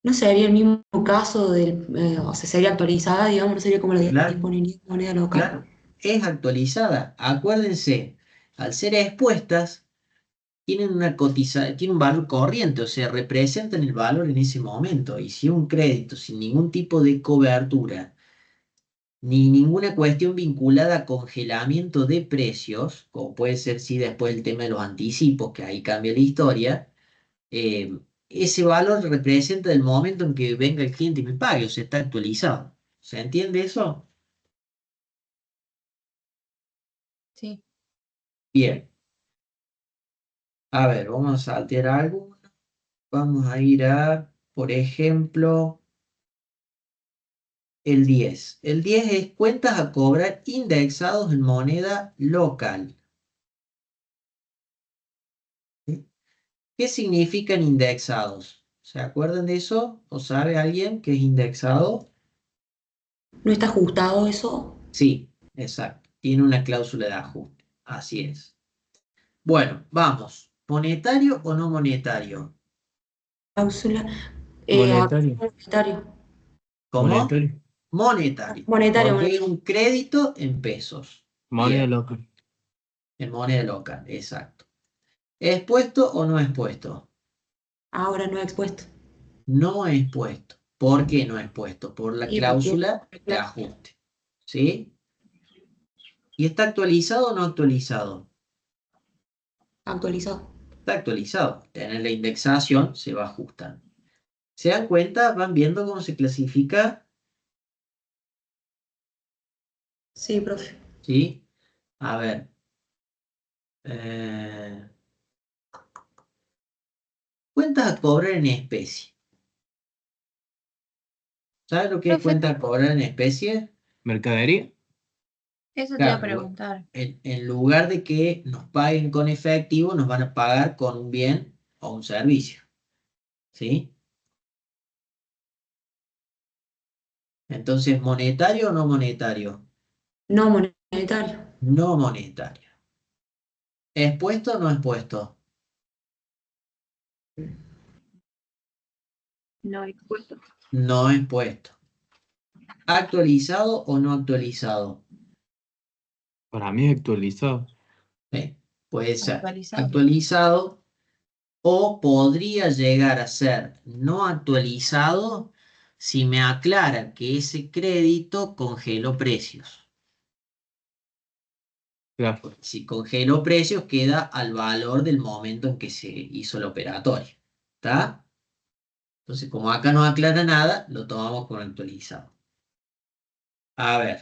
No sería el mismo caso o sea, sería actualizada, digamos, no sería como la Claro, disponibilidad de moneda local. claro. Es actualizada. Acuérdense, al ser expuestas, tienen tienen un valor corriente, o sea, representan el valor en ese momento. Y si un crédito sin ningún tipo de cobertura, ni ninguna cuestión vinculada a congelamiento de precios, como puede ser si después el tema de los anticipos, que ahí cambia la historia, ese valor representa el momento en que venga el cliente y me pague, o sea, está actualizado. ¿Se entiende eso? Sí. Bien. A ver, vamos a saltear algo. Vamos a ir a, por ejemplo, el 10. El 10 es cuentas a cobrar indexados en moneda local. ¿Sí? ¿Qué significan indexados? ¿Se acuerdan de eso? ¿O sabe alguien qué es indexado? ¿No está ajustado eso? Sí, exacto. Tiene una cláusula de ajuste. Así es. Bueno, vamos. ¿Monetario o no monetario? Cláusula. Monetario. Monetario. ¿Cómo? Monetario. Monetario. Monetario, Porque es monetario. un crédito en pesos. Moneda Bien, local. en moneda local, exacto. ¿Expuesto o no expuesto? Ahora no expuesto. No expuesto. ¿Por qué no expuesto? Por la Y porque cláusula de ajuste. ¿Sí? ¿Y está actualizado o no actualizado? actualizado. Está actualizado. Tener la indexación se va ajustando. ¿Se dan cuenta? ¿Van viendo cómo se clasifica? Sí, profe. ¿Sí? A ver. eh, Cuentas a cobrar en especie. ¿Sabes lo que es Profe, cuenta a cobrar en especie? Mercadería. Eso te iba a Claro, preguntar. en lugar de que nos paguen con efectivo, nos van a pagar con un bien o un servicio. ¿Sí? Entonces, ¿monetario o no monetario? No monetario. No monetario. ¿Expuesto o no expuesto? No expuesto. No expuesto. ¿Actualizado o no actualizado? Para mí es actualizado. ¿Sí? Puede ser Actualizado. actualizado o podría llegar a ser no actualizado si me aclara que ese crédito congeló precios. Claro. Porque si congeló precios, queda al valor del momento en que se hizo la operatoria. ¿Está? Entonces, como acá no aclara nada, lo tomamos como actualizado. A ver.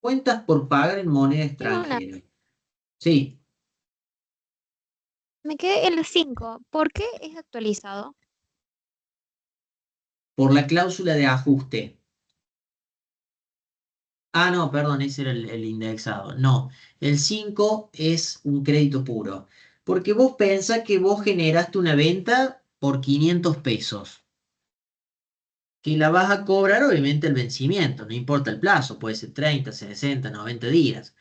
Cuentas por pagar en moneda Tengo una. extranjera. Sí, Me quedé en el 5. ¿Por qué es actualizado? por la cláusula de ajuste. Ah, no, perdón, ese era el indexado. No, el 5 es un crédito puro. Porque vos pensás que vos generaste una venta por 500 pesos. Que la vas a cobrar obviamente el vencimiento, no importa el plazo, puede ser 30, 60, 90 días.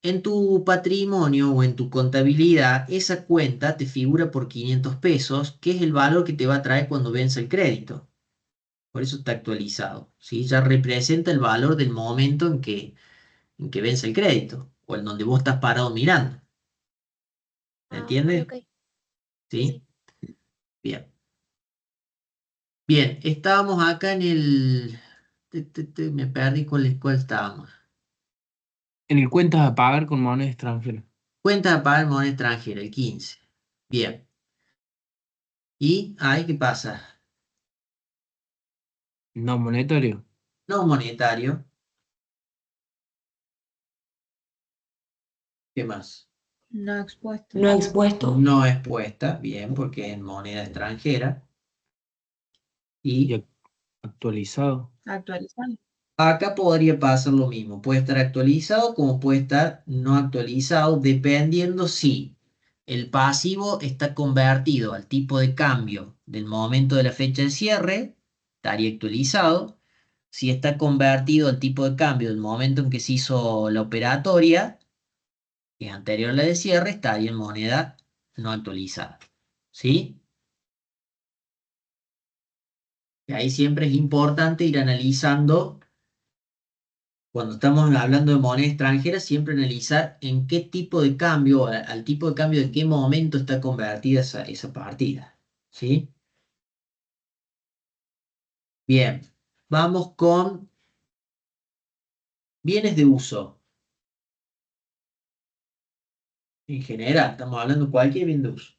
En tu patrimonio o en tu contabilidad, esa cuenta te figura por 500 pesos, que es el valor que te va a traer cuando vence el crédito. Por eso está actualizado, ¿sí? Ya representa el valor del momento en que vence el crédito o en donde vos estás parado mirando. ¿Me Ah, ok, entiendes? ok. Sí, ¿Sí? sí. Bien. Bien, estábamos acá en el... Me perdí cuál estábamos. En el cuentas a pagar con moneda extranjera. Cuenta de pagar en moneda extranjera, el 15. Bien. ¿Y ahí qué pasa? No monetario. No monetario. ¿Qué más? No expuesto. No expuesto. No expuesta, bien, porque es en moneda extranjera. Y Y actualizado. Actualizado. acá podría pasar lo mismo. Puede estar actualizado como puede estar no actualizado, dependiendo si el pasivo está convertido al tipo de cambio del momento de la fecha de cierre, estaría actualizado. Si está convertido al tipo de cambio del momento en que se hizo la operatoria, que es anterior a la de cierre, estaría en moneda no actualizada. ¿Sí? Y ahí siempre es importante ir analizando, cuando estamos hablando de moneda extranjera, siempre analizar en qué tipo de cambio, al tipo de cambio de qué momento está convertida esa partida. ¿Sí? Bien, vamos con bienes de uso. En general, estamos hablando de cualquier bien de uso.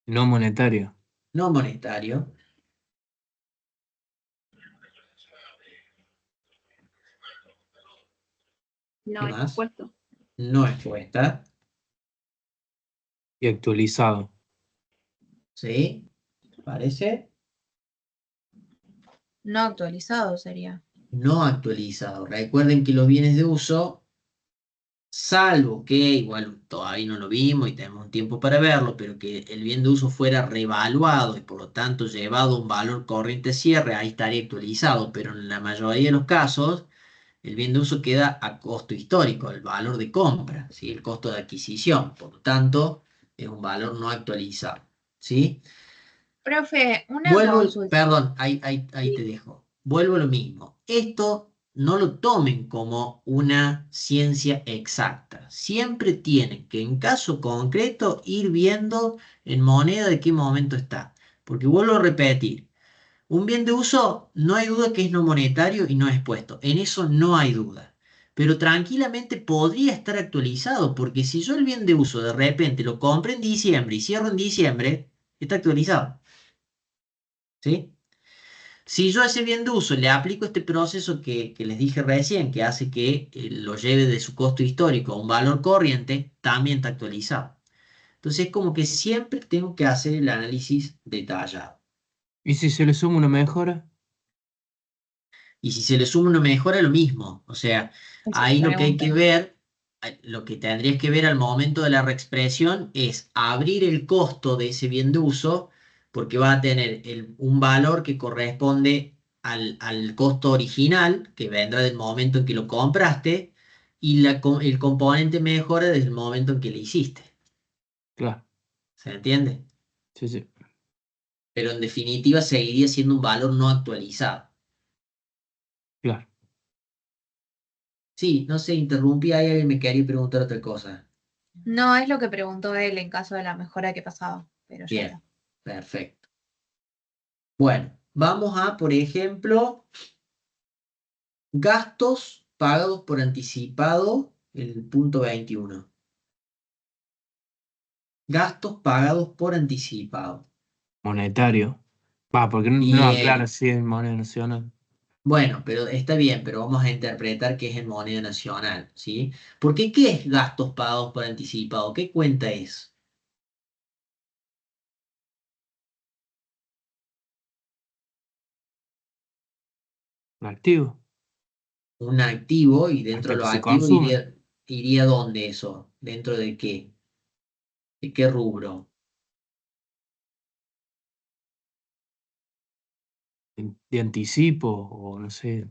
No monetario. No monetario. ¿Qué No más? expuesto. No expuesta. Y actualizado. ¿Sí? ¿Parece? No actualizado sería. No actualizado. Recuerden que los bienes de uso, salvo que, igual todavía no lo vimos y tenemos un tiempo para verlo, pero que el bien de uso fuera revaluado y por lo tanto llevado a un valor corriente cierre, ahí estaría actualizado, pero en la mayoría de los casos el bien de uso queda a costo histórico, el valor de compra, ¿sí? El costo de adquisición, por lo tanto es un valor no actualizado. ¿Sí? Profe, una consulta. Perdón, ahí te dejo. Vuelvo a lo mismo. Esto no lo tomen como una ciencia exacta. Siempre tienen que, en caso concreto, ir viendo en moneda de qué momento está. Porque vuelvo a repetir, un bien de uso no hay duda que es no monetario y no expuesto. En eso no hay duda. Pero tranquilamente podría estar actualizado, porque si yo el bien de uso de repente lo compré en diciembre y cierro en diciembre, está actualizado. ¿Sí? Si yo a ese bien de uso le aplico este proceso que les dije recién, que hace que lo lleve de su costo histórico a un valor corriente, también está actualizado. Entonces es como que siempre tengo que hacer el análisis detallado. ¿Y si se le suma una mejora? Y si se le suma una mejora, lo mismo. O sea, Esa es ahí la lo que hay que pregunta. ver, lo que tendrías que ver al momento de la reexpresión es abrir el costo de ese bien de uso, porque va a tener un valor que corresponde al costo original, que vendrá del momento en que lo compraste, y el componente mejora desde el momento en que le hiciste. Claro. ¿Se entiende? Sí, sí. Pero en definitiva seguiría siendo un valor no actualizado. Claro. Sí, no sé, interrumpí ahí, alguien me quería preguntar otra cosa. No es lo que preguntó él en caso de la mejora que pasaba, pero ya Bien, está. perfecto. Bueno, vamos a, por ejemplo, Gastos pagados por anticipado, el punto 21. Gastos pagados por anticipado. Monetario. Va, porque no Bien. aclara si es moneda nacional. Bueno, pero está bien, pero vamos a interpretar que es en moneda nacional, ¿sí? Porque ¿qué es gastos pagados por anticipado? ¿Qué cuenta es? Activo. Un activo y dentro Hasta de que los se activos consume. iría ¿dónde eso? ¿Dentro de qué? ¿De qué rubro? De anticipo o no sé.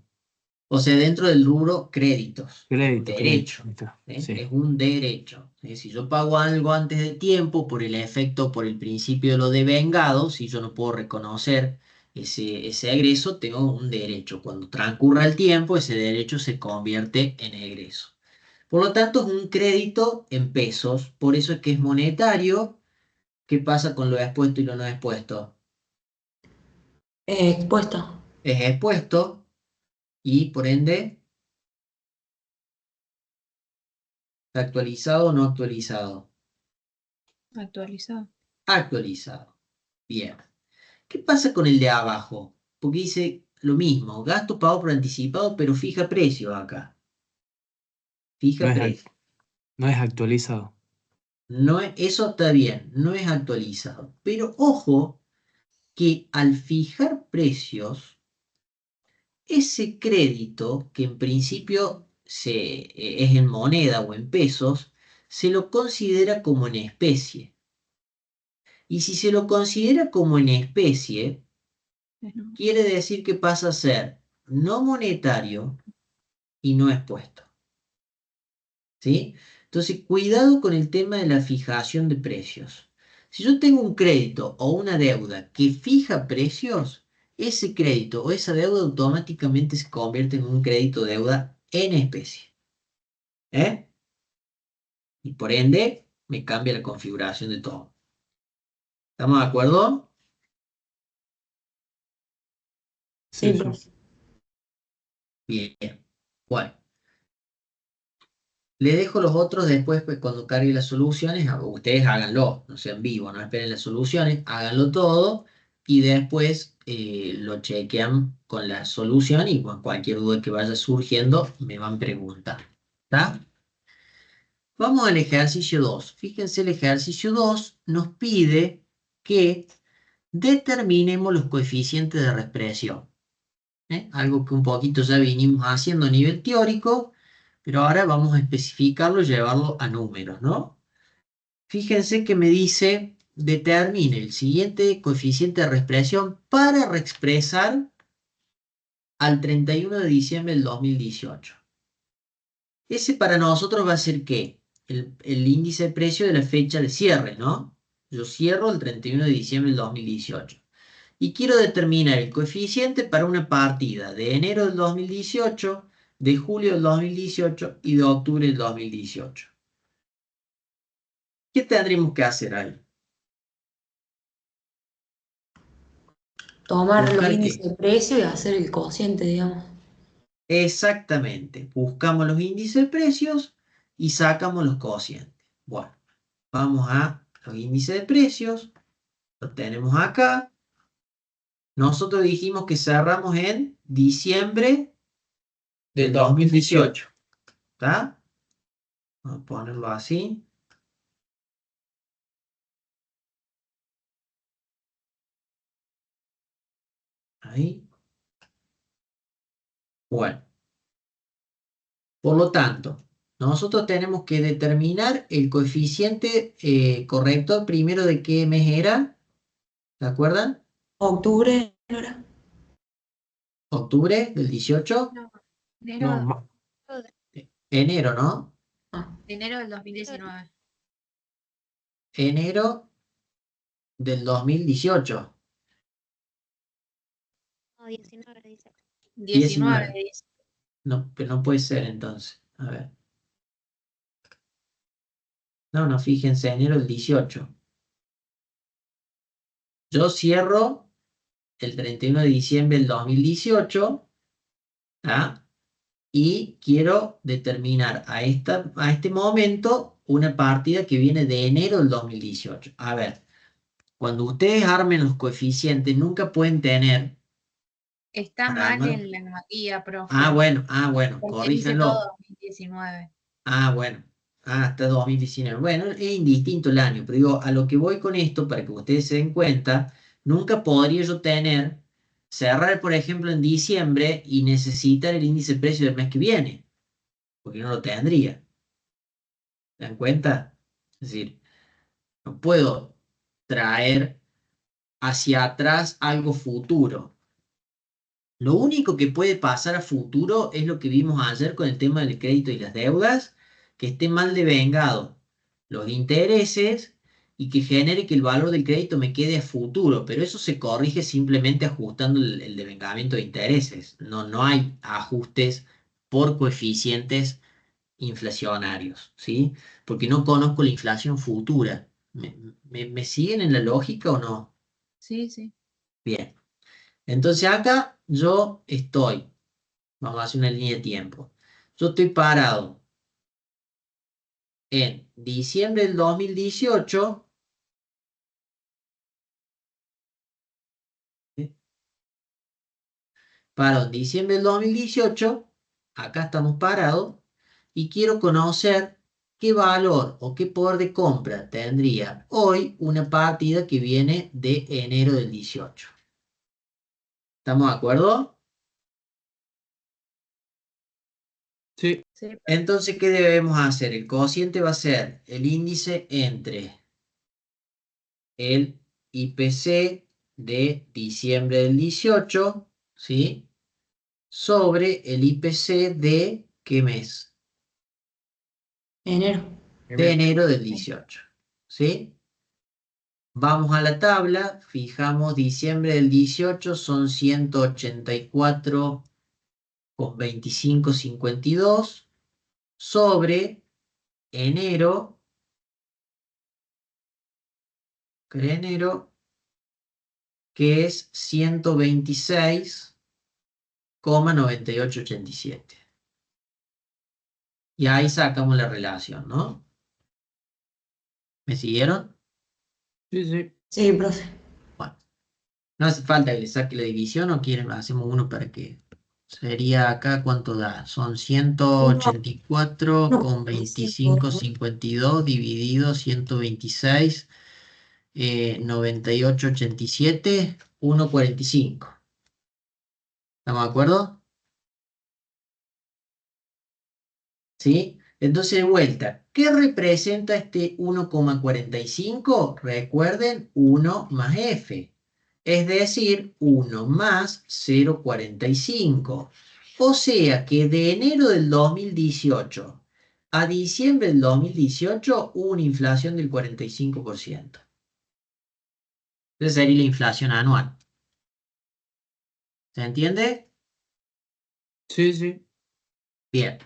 O sea, dentro del rubro créditos, un Crédito. derecho, Ahí está. ¿eh? Sí. Es un derecho. Si yo pago algo antes de tiempo, por el efecto, por el principio de lo devengado, si yo no puedo reconocer ese egreso, tengo un derecho. Cuando transcurra el tiempo, ese derecho se convierte en egreso. Por lo tanto, es un crédito en pesos, por eso es que es monetario. ¿Qué pasa con lo expuesto y lo no expuesto? Expuesto. Es expuesto y por ende, actualizado o no actualizado. Actualizado. Actualizado. Bien. ¿Qué pasa con el de abajo? Porque dice lo mismo, gasto pago por anticipado, pero fija precio acá. Fija No es, precio. no es actualizado. No eso está bien, no es actualizado. Pero ojo que al fijar precios, ese crédito, que en principio es en moneda o en pesos, se lo considera como en especie. Y si se lo considera como en especie, quiere decir que pasa a ser no monetario y no expuesto. ¿Sí? Entonces, cuidado con el tema de la fijación de precios. Si yo tengo un crédito o una deuda que fija precios, ese crédito o esa deuda automáticamente se convierte en un crédito deuda en especie. ¿Eh? Y por ende, me cambia la configuración de todo. ¿Estamos de acuerdo? Sí, Sí. profe. Bien. Bueno. Le dejo los otros después, pues, cuando cargue las soluciones, ustedes háganlo, no sean vivos, no esperen las soluciones, háganlo todo y después lo chequean con la solución y con cualquier duda que vaya surgiendo me van preguntando. ¿Está? Vamos al ejercicio 2. Fíjense, el ejercicio 2 nos pide que determinemos los coeficientes de reexpresión. Algo que un poquito ya vinimos haciendo a nivel teórico, pero ahora vamos a especificarlo y llevarlo a números, ¿no? Fíjense que me dice, determine el siguiente coeficiente de reexpresión para reexpresar al 31 de diciembre del 2018. Ese para nosotros va a ser ¿qué? El índice de precio de la fecha de cierre, ¿no? Yo cierro el 31 de diciembre del 2018. Y quiero determinar el coeficiente para una partida de enero del 2018, de julio del 2018 y de octubre del 2018. ¿Qué tendríamos que hacer ahí? Tomar los ¿Buscar índices qué? de precio y hacer el cociente, digamos. Exactamente. Buscamos los índices de precios y sacamos los cocientes. Bueno, vamos a los índices de precios. Lo tenemos acá. Nosotros dijimos que cerramos en diciembre del 2018. ¿Está? Vamos a ponerlo así. Ahí. Bueno, por lo tanto, nosotros tenemos que determinar el coeficiente corrector primero de qué mes era. ¿Se acuerdan? Octubre, ¿no era? Octubre del 18. No, No, Enero, ¿no? Ah, de enero del 2019. Enero del 2018. No, 19 dice. 19 19. dice. No, pero no puede ser entonces. A ver. No, no, fíjense, enero del 18. Yo cierro el 31 de diciembre del 2018. ¿Ah? y quiero determinar a este momento una partida que viene de enero del 2018. A ver, cuando ustedes armen los coeficientes, nunca pueden tener... Está para mal armar- en la guía, profe. Ah, bueno, Porque dice todo corríjanlo. 2019. Ah, bueno. Ah, hasta 2019. Bueno, es indistinto el año, pero digo, a lo que voy con esto, para que ustedes se den cuenta, nunca podría yo cerrar, por ejemplo, en diciembre y necesitar el índice de precio del mes que viene, porque no lo tendría. ¿Se dan cuenta? Es decir, no puedo traer hacia atrás algo futuro. Lo único que puede pasar a futuro es lo que vimos ayer con el tema del crédito y las deudas, que esté mal devengado los intereses y que genere que el valor del crédito me quede a futuro, pero eso se corrige simplemente ajustando el devengamiento de intereses. No, no hay ajustes por coeficientes inflacionarios, ¿sí? Porque no conozco la inflación futura. ¿Me siguen en la lógica o no? Sí, sí. Bien. Entonces acá yo estoy, vamos a hacer una línea de tiempo. Yo estoy parado en diciembre del 2018. Paro en diciembre del 2018, acá estamos parados, y quiero conocer qué valor o qué poder de compra tendría hoy una partida que viene de enero del 18. ¿Estamos de acuerdo? Sí, Sí, profe. Entonces, ¿qué debemos hacer? El cociente va a ser el índice entre el IPC de diciembre del 18, ¿sí? Sobre el IPC de ¿qué mes? Enero. De enero del 18, ¿sí? Vamos a la tabla, fijamos diciembre del 18 son 184,2552 sobre enero, que es 126,9887. Y ahí sacamos la relación, ¿no? ¿Me siguieron? sí, sí. Sí, profe. Bueno, no hace falta que le saque la división o quieren, hacemos uno para que... Sería acá, ¿cuánto da? Son Uno, 1,45. 184,2552 dividido 126, 98,87, 1,45. ¿Estamos de acuerdo? ¿Sí? Entonces, de vuelta, ¿qué representa este 1,45? Recuerden, 1 más F, es decir, 1 más 0,45. O sea que de enero del 2018 a diciembre del 2018 hubo una inflación del 45%. Esa sería la inflación anual. ¿Se entiende? Sí, sí. Bien.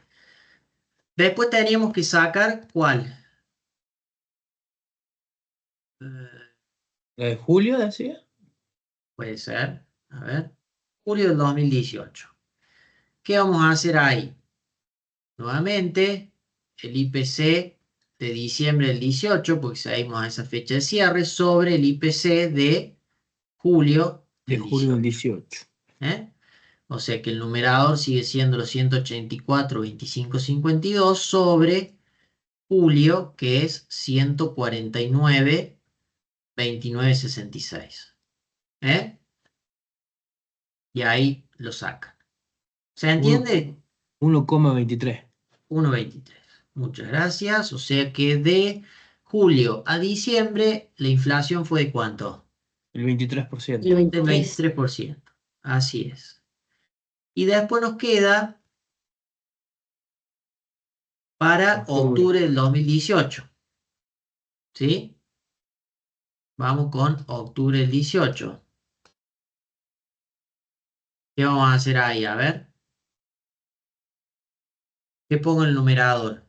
Después teníamos que sacar ¿cuál? ¿La de julio decía? Puede ser. A ver. Julio del 2018. ¿Qué vamos a hacer ahí? Nuevamente, el IPC de diciembre del 18, porque seguimos a esa fecha de cierre, sobre el IPC de julio De del julio del 18. 18. ¿Eh? O sea que el numerador sigue siendo los 184,2552 sobre julio, que es 149,2966. ¿Eh? Y ahí lo sacan. ¿Se entiende? 1,23. 1,23. Muchas gracias. O sea que de julio a diciembre la inflación fue ¿de cuánto? El El 23%. Del 23. 23%. Así es. Y después nos queda para Octubre. octubre del 2018. ¿Sí? Vamos con octubre del 18. ¿Qué vamos a hacer ahí? A ver. ¿Qué pongo en el numerador?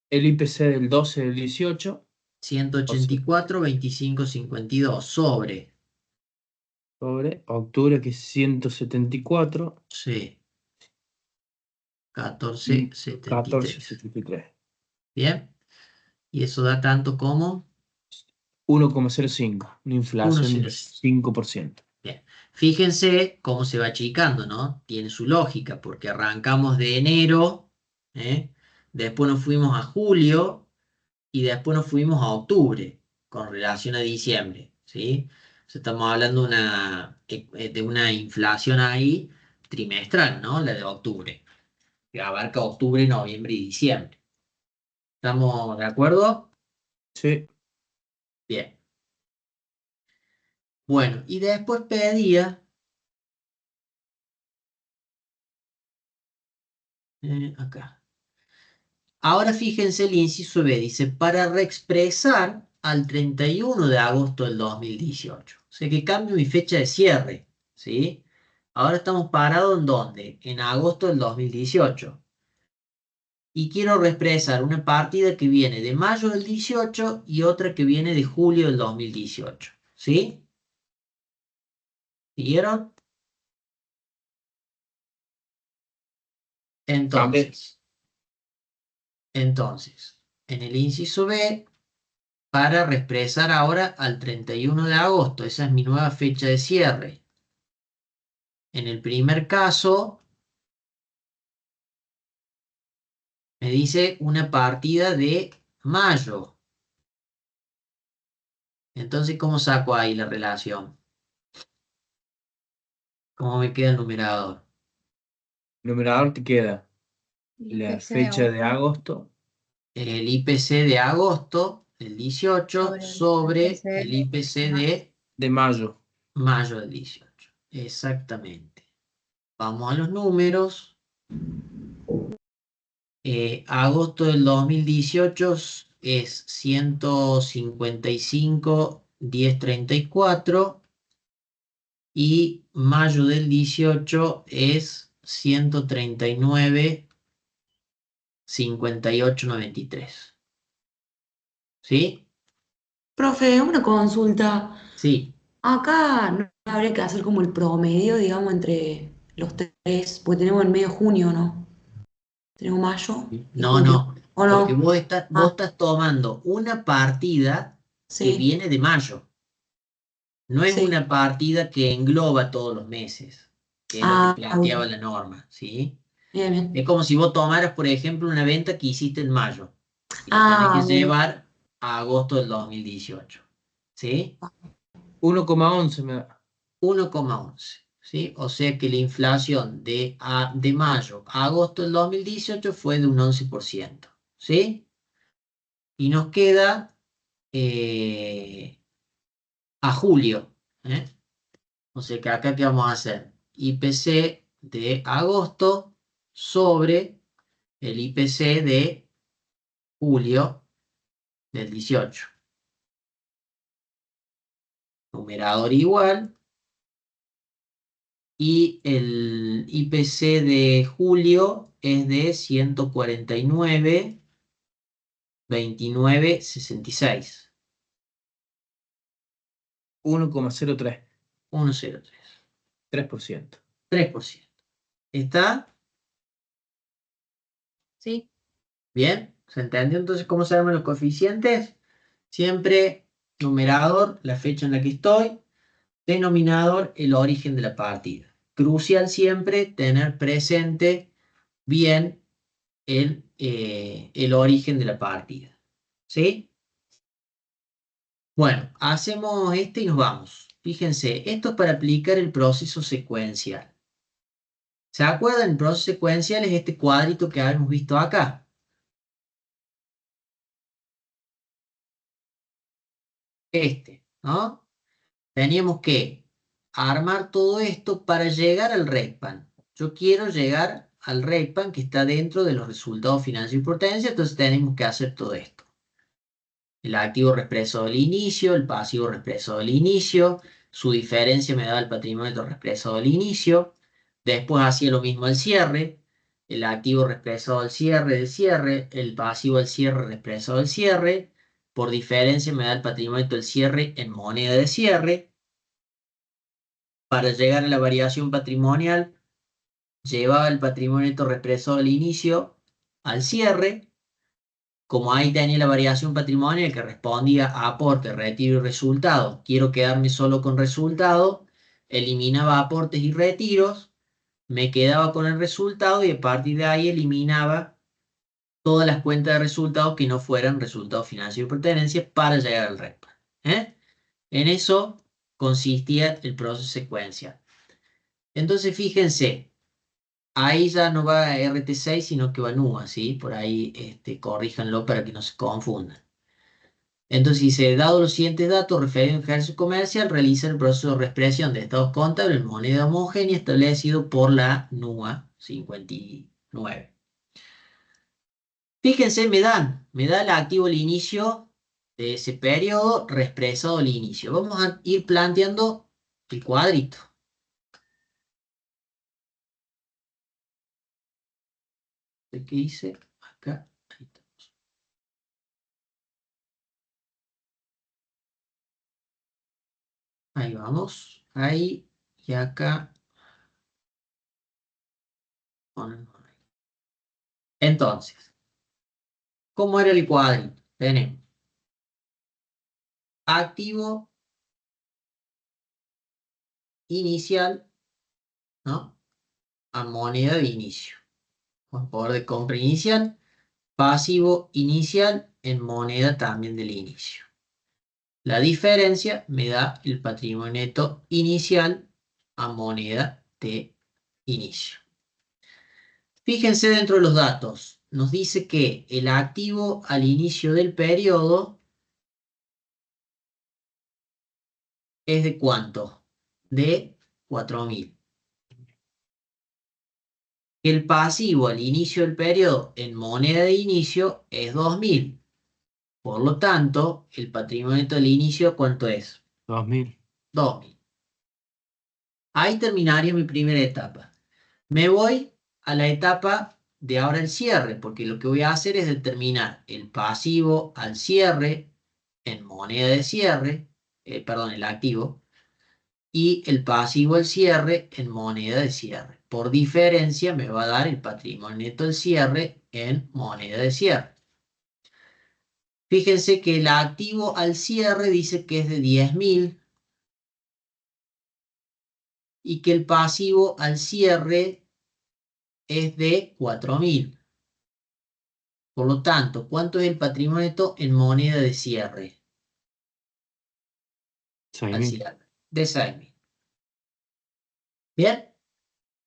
El IPC del 12 del 18. O sea, 184,2552 sobre. sobre octubre, que es 174. Sí. 14,73. 14,73. Bien. Y eso da tanto como 1,05. Una inflación del 1,05. 5%. Bien. Fíjense cómo se va achicando, ¿no? Tiene su lógica, porque arrancamos de enero, ¿eh? Después nos fuimos a julio y después nos fuimos a octubre con relación a diciembre, ¿sí? O sea, estamos hablando de una inflación ahí trimestral, ¿no? La de octubre, que abarca octubre, noviembre y diciembre. ¿Estamos de acuerdo? Sí. Bien. Bueno, y después pedía, acá. Ahora fíjense el inciso B, dice, para reexpresar al 31 de agosto del 2018. O sea que cambio mi fecha de cierre, ¿sí? Ahora estamos parados en ¿dónde? En agosto del 2018. Y quiero reexpresar una partida que viene de mayo del 18 y otra que viene de julio del 2018. ¿Sí? ¿Siguieron? Entonces, en el inciso B, para reexpresar ahora al 31 de agosto. Esa es mi nueva fecha de cierre. En el primer caso, me dice una partida de mayo. Entonces, ¿cómo saco ahí la relación? ¿Cómo me queda el numerador? Numerador te queda la IPC fecha de agosto. El IPC de agosto del 18 sobre sobre el IPC de De mayo. mayo del 18. Exactamente. Vamos a los números. Agosto del 2018 es 155,1034 y mayo del 18 es 139,5893. ¿Sí? Profe, una consulta. Sí. Acá no habría que hacer como el promedio, digamos, entre los tres, porque tenemos el medio junio, ¿no? Tenemos mayo y No, junio. no, ¿O porque no? vos Ah, estás tomando una partida que sí, viene de mayo. No es sí. una partida que engloba todos los meses, que es lo que Ah, planteaba bien, la norma, ¿sí? bien, Es bien. como si vos tomaras, por ejemplo, una venta que hiciste en mayo y la tenés que Ah, bien. llevar a agosto del 2018, ¿sí? 1,11 me da. 1,11, ¿sí? O sea que la inflación de mayo a agosto del 2018 fue de un 11%, ¿sí? Y nos queda a julio, ¿eh? O sea que acá, ¿qué vamos a hacer? IPC de agosto sobre el IPC de julio del 18. Numerador igual. Y el IPC de julio es de 149,2966. 1,03. 1,03. 3%. 3%. ¿Está Sí, bien? ¿Se entendió entonces cómo se llaman los coeficientes? Siempre numerador, la fecha en la que estoy. Denominador, el origen de la partida. Crucial siempre tener presente bien el origen de la partida. ¿Sí? Bueno, hacemos este y nos vamos. Fíjense, esto es para aplicar el proceso secuencial. ¿Se acuerdan? El proceso secuencial es este cuadrito que habíamos visto acá. Este, ¿no? Teníamos que armar todo esto para llegar al RECPAN. Yo quiero llegar al RECPAN que está dentro de los resultados financieros y potencia, entonces tenemos que hacer todo esto. El activo reexpreso del inicio, el pasivo reexpreso del inicio, su diferencia me da el patrimonio reexpreso del inicio. Después hacía lo mismo el cierre, el activo reexpresado del cierre, el pasivo del cierre reexpresado del cierre. Por diferencia me da el patrimonio del cierre en moneda de cierre. Para llegar a la variación patrimonial llevaba el patrimonio neto represado al inicio al cierre. Como ahí tenía la variación patrimonial que respondía a aporte, retiro y resultado, quiero quedarme solo con resultado, eliminaba aportes y retiros, me quedaba con el resultado y a partir de ahí eliminaba todas las cuentas de resultados que no fueran resultados financieros y pertenencias para llegar al REP. En eso consistía el proceso secuencial. Entonces, fíjense, ahí ya no va RT6, sino que va NUA, ¿sí? Por ahí corríjanlo para que no se confundan. Entonces, dice, dado los siguientes datos referidos al ejercicio comercial, realiza el proceso de reexpresión de estados contables en moneda homogénea establecido por la NUA 59. Fíjense, me da el activo al inicio de ese periodo, reexpresado al inicio. Vamos a ir planteando el cuadrito. ¿Qué hice? Acá. Ahí estamos. Ahí vamos. Ahí y acá. Entonces, ¿cómo era el cuadrito? Tenemos activo inicial, ¿no? A moneda de inicio. Con poder de compra inicial. Pasivo inicial en moneda también del inicio. La diferencia me da el patrimonio neto inicial a moneda de inicio. Fíjense dentro de los datos. Nos dice que el activo al inicio del periodo es de ¿cuánto? De 4.000. El pasivo al inicio del periodo en moneda de inicio es 2.000. Por lo tanto, el patrimonio neto del inicio, ¿cuánto es? 2.000. 2.000. Ahí terminaría mi primera etapa. Me voy a la etapa de ahora el cierre, porque lo que voy a hacer es determinar el pasivo al cierre en moneda de cierre, perdón, el activo, y el pasivo al cierre en moneda de cierre. Por diferencia me va a dar el patrimonio neto al cierre en moneda de cierre. Fíjense que el activo al cierre dice que es de 10.000 y que el pasivo al cierre es de 4.000. Por lo tanto, ¿cuánto es el patrimonio neto en moneda de cierre? Al 6.000. cierre, de 6.000. Bien,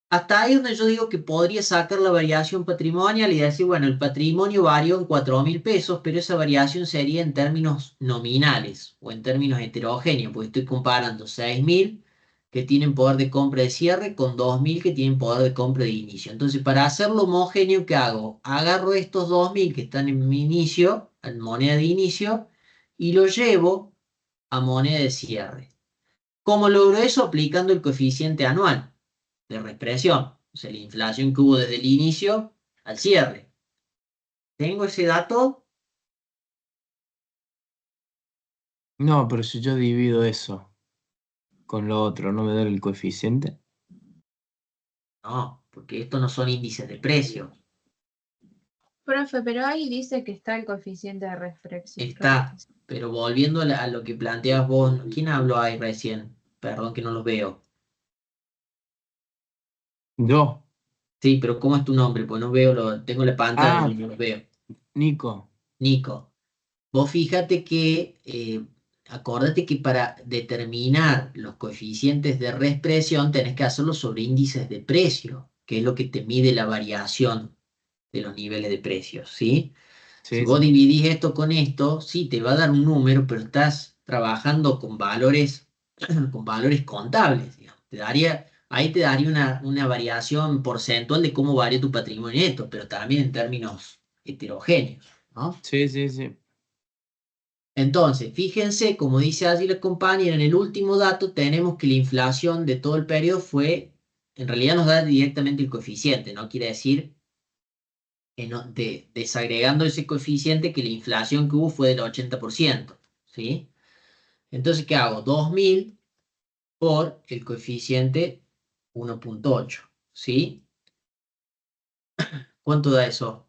hasta ahí es donde yo digo que podría sacar la variación patrimonial y decir, bueno, el patrimonio varió en 4.000 pesos, pero esa variación sería en términos nominales o en términos heterogéneos, porque estoy comparando 6.000 que tienen poder de compra de cierre con 2.000 que tienen poder de compra de inicio. Entonces, para hacerlo homogéneo, ¿qué hago? Agarro estos 2.000 que están en mi inicio, en moneda de inicio, y los llevo a moneda de cierre. ¿Cómo logro eso? Aplicando el coeficiente anual de reexpresión, o sea, la inflación que hubo desde el inicio al cierre. ¿Tengo ese dato? No, pero si yo divido eso con lo otro, ¿no me da el coeficiente? No, porque estos no son índices de precio. Profe, pero ahí dice que está el coeficiente de reexpresión. Está, pero volviendo a lo que planteabas vos, ¿quién habló ahí recién? Perdón que no los veo. Yo. Sí, pero ¿cómo es tu nombre? Pues no veo, tengo la pantalla Ah, y no los veo. Nico. Nico, vos fíjate que, acordate que para determinar los coeficientes de reexpresión tenés que hacerlo sobre índices de precio, que es lo que te mide la variación de los niveles de precios, ¿sí? Si Sí, vos sí. dividís esto con esto, sí, te va a dar un número, pero estás trabajando con valores, con valores contables, digamos. Ahí te daría una variación porcentual de cómo varía tu patrimonio neto, pero también en términos heterogéneos, ¿no? Sí, sí, sí. Entonces, fíjense, como dice allí la compañera, en el último dato tenemos que la inflación de todo el periodo fue, en realidad nos da directamente el coeficiente, no quiere decir, desagregando ese coeficiente, que la inflación que hubo fue del 80%, ¿sí? Entonces, ¿qué hago? 2.000 por el coeficiente 1.8, ¿sí? ¿Cuánto da eso?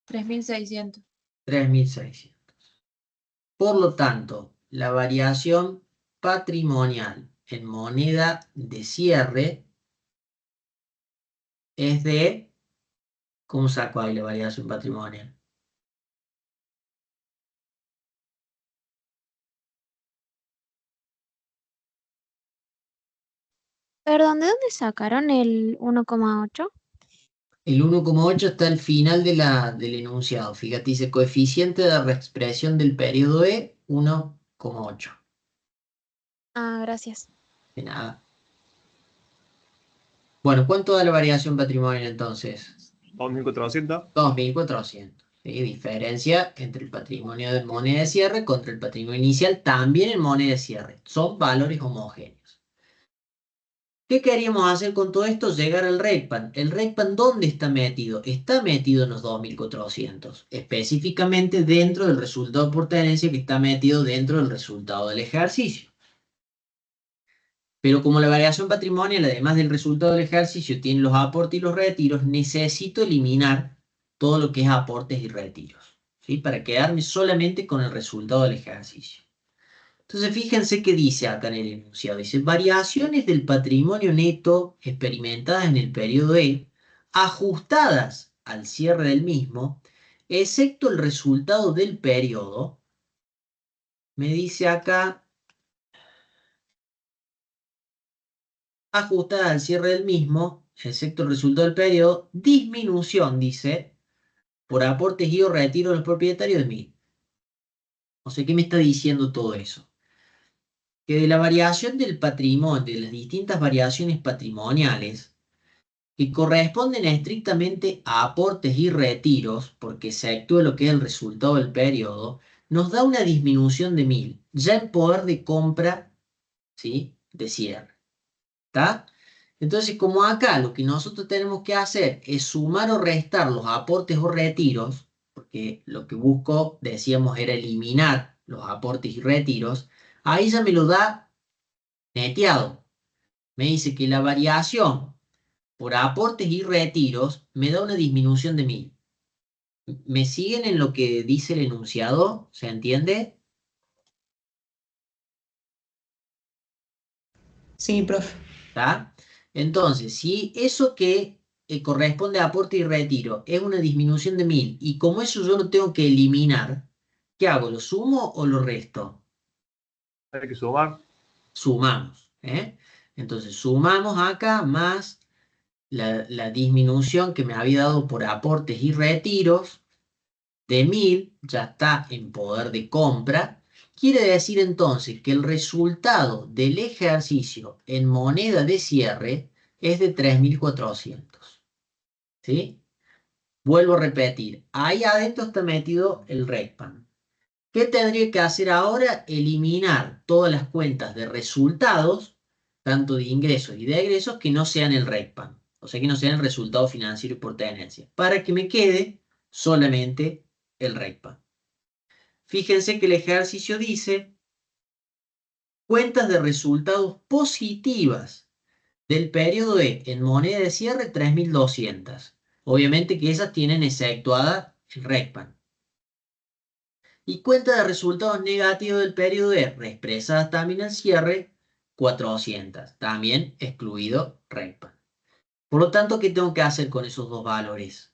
$3.600. 3.600. Por lo tanto, la variación patrimonial en moneda de cierre es de... ¿Cómo saco ahí la variación patrimonial? Perdón, ¿de dónde sacaron el 1,8? El 1,8 está al final del enunciado. Fíjate, dice coeficiente de reexpresión del periodo E, 1,8. Ah, gracias. De nada. Bueno, ¿cuánto da la variación patrimonial entonces? 2.400. 2.400. ¿Sí? Diferencia entre el patrimonio de moneda de cierre contra el patrimonio inicial, también en moneda de cierre. Son valores homogéneos. ¿Qué queríamos hacer con todo esto? Llegar al RECPAN. ¿El RECPAN dónde está metido? Está metido en los 2.400, específicamente dentro del resultado por tenencia que está metido dentro del resultado del ejercicio. Pero como la variación patrimonial, además del resultado del ejercicio, tiene los aportes y los retiros, necesito eliminar todo lo que es aportes y retiros, ¿sí? Para quedarme solamente con el resultado del ejercicio. Entonces, fíjense qué dice acá en el enunciado. Dice, variaciones del patrimonio neto experimentadas en el periodo E, ajustadas al cierre del mismo, excepto el resultado del periodo. Me dice acá, ajustadas al cierre del mismo, excepto el resultado del periodo, disminución, dice, por aportes y o retiro de los propietarios de 1.000. O sea, ¿qué me está diciendo todo eso? Que de la variación del patrimonio, de las distintas variaciones patrimoniales, que corresponden estrictamente a aportes y retiros, porque se actúa lo que es el resultado del periodo, nos da una disminución de 1.000, ya en poder de compra, ¿sí? De cierre. ¿Está? Entonces, como acá lo que nosotros tenemos que hacer es sumar o restar los aportes o retiros, porque lo que busco, decíamos, era eliminar los aportes y retiros, ahí ya me lo da neteado. Me dice que la variación por aportes y retiros me da una disminución de 1.000. ¿Me siguen en lo que dice el enunciado? ¿Se entiende? Sí, profe. ¿Está? Entonces, si eso que corresponde a aporte y retiro es una disminución de 1.000 y como eso yo lo tengo que eliminar, ¿qué hago? ¿Lo sumo o lo resto? Hay que sumar. Sumamos. Entonces, sumamos acá más la disminución que me había dado por aportes y retiros de 1.000, ya está en poder de compra. Quiere decir entonces que el resultado del ejercicio en moneda de cierre es de 3.400. ¿Sí? Vuelvo a repetir, ahí adentro está metido el RECPAN. ¿Qué tendría que hacer ahora? Eliminar todas las cuentas de resultados, tanto de ingresos y de egresos, que no sean el RECPAN. O sea, que no sean el resultado financiero por tenencia, para que me quede solamente el RECPAN. Fíjense que el ejercicio dice cuentas de resultados positivas del periodo E en moneda de cierre 3.200. Obviamente que esas tienen exceptuada el RECPAN. Y cuentas de resultados negativos del periodo E expresadas también al cierre 400. También excluido RECPAN. Por lo tanto, ¿qué tengo que hacer con esos dos valores?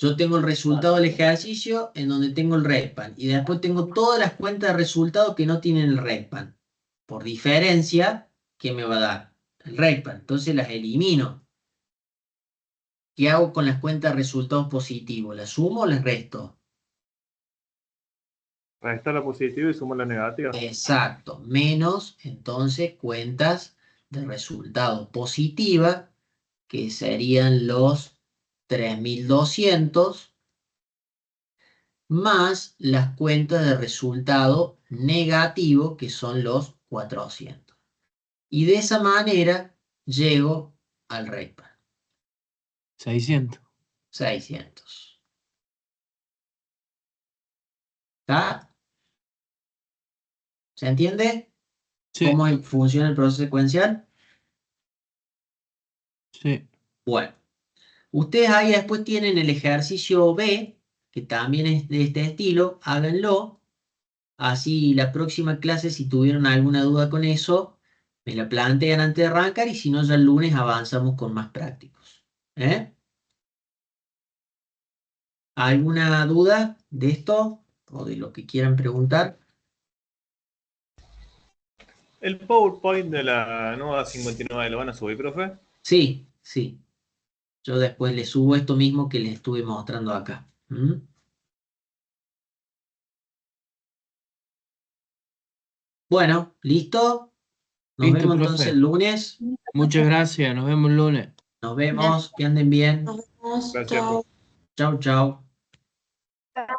Yo tengo el resultado del ejercicio en donde tengo el RECPAN y después tengo todas las cuentas de resultados que no tienen el RECPAN. Por diferencia, ¿qué me va a dar? El RECPAN. Entonces las elimino. ¿Qué hago con las cuentas de resultados positivos? ¿Las sumo o las resto? Resta la positiva y suma la negativa. Exacto. Menos, entonces, cuentas de resultado positiva, que serían los 3.200, más las cuentas de resultado negativo, que son los 400. Y de esa manera llego al RECPAN. 600. 600. ¿Está? ¿Se entiende? Sí, ¿Cómo funciona el proceso secuencial? sí. Bueno, ustedes ahí después tienen el ejercicio B, que también es de este estilo, háganlo. Así la próxima clase, si tuvieron alguna duda con eso, me la plantean antes de arrancar y si no, ya el lunes avanzamos con más prácticos. ¿Eh? ¿Alguna duda de esto o de lo que quieran preguntar? ¿El PowerPoint de la nueva 59 lo van a subir, profe? Sí, sí. Yo después les subo esto mismo que les estuve mostrando acá. ¿Mm? Bueno, ¿listo? Nos Listo, vemos entonces profe. el lunes. Muchas gracias. Nos vemos el lunes. Nos vemos, que anden bien. Nos vemos. Gracias, Chao. profe. Chau, chau.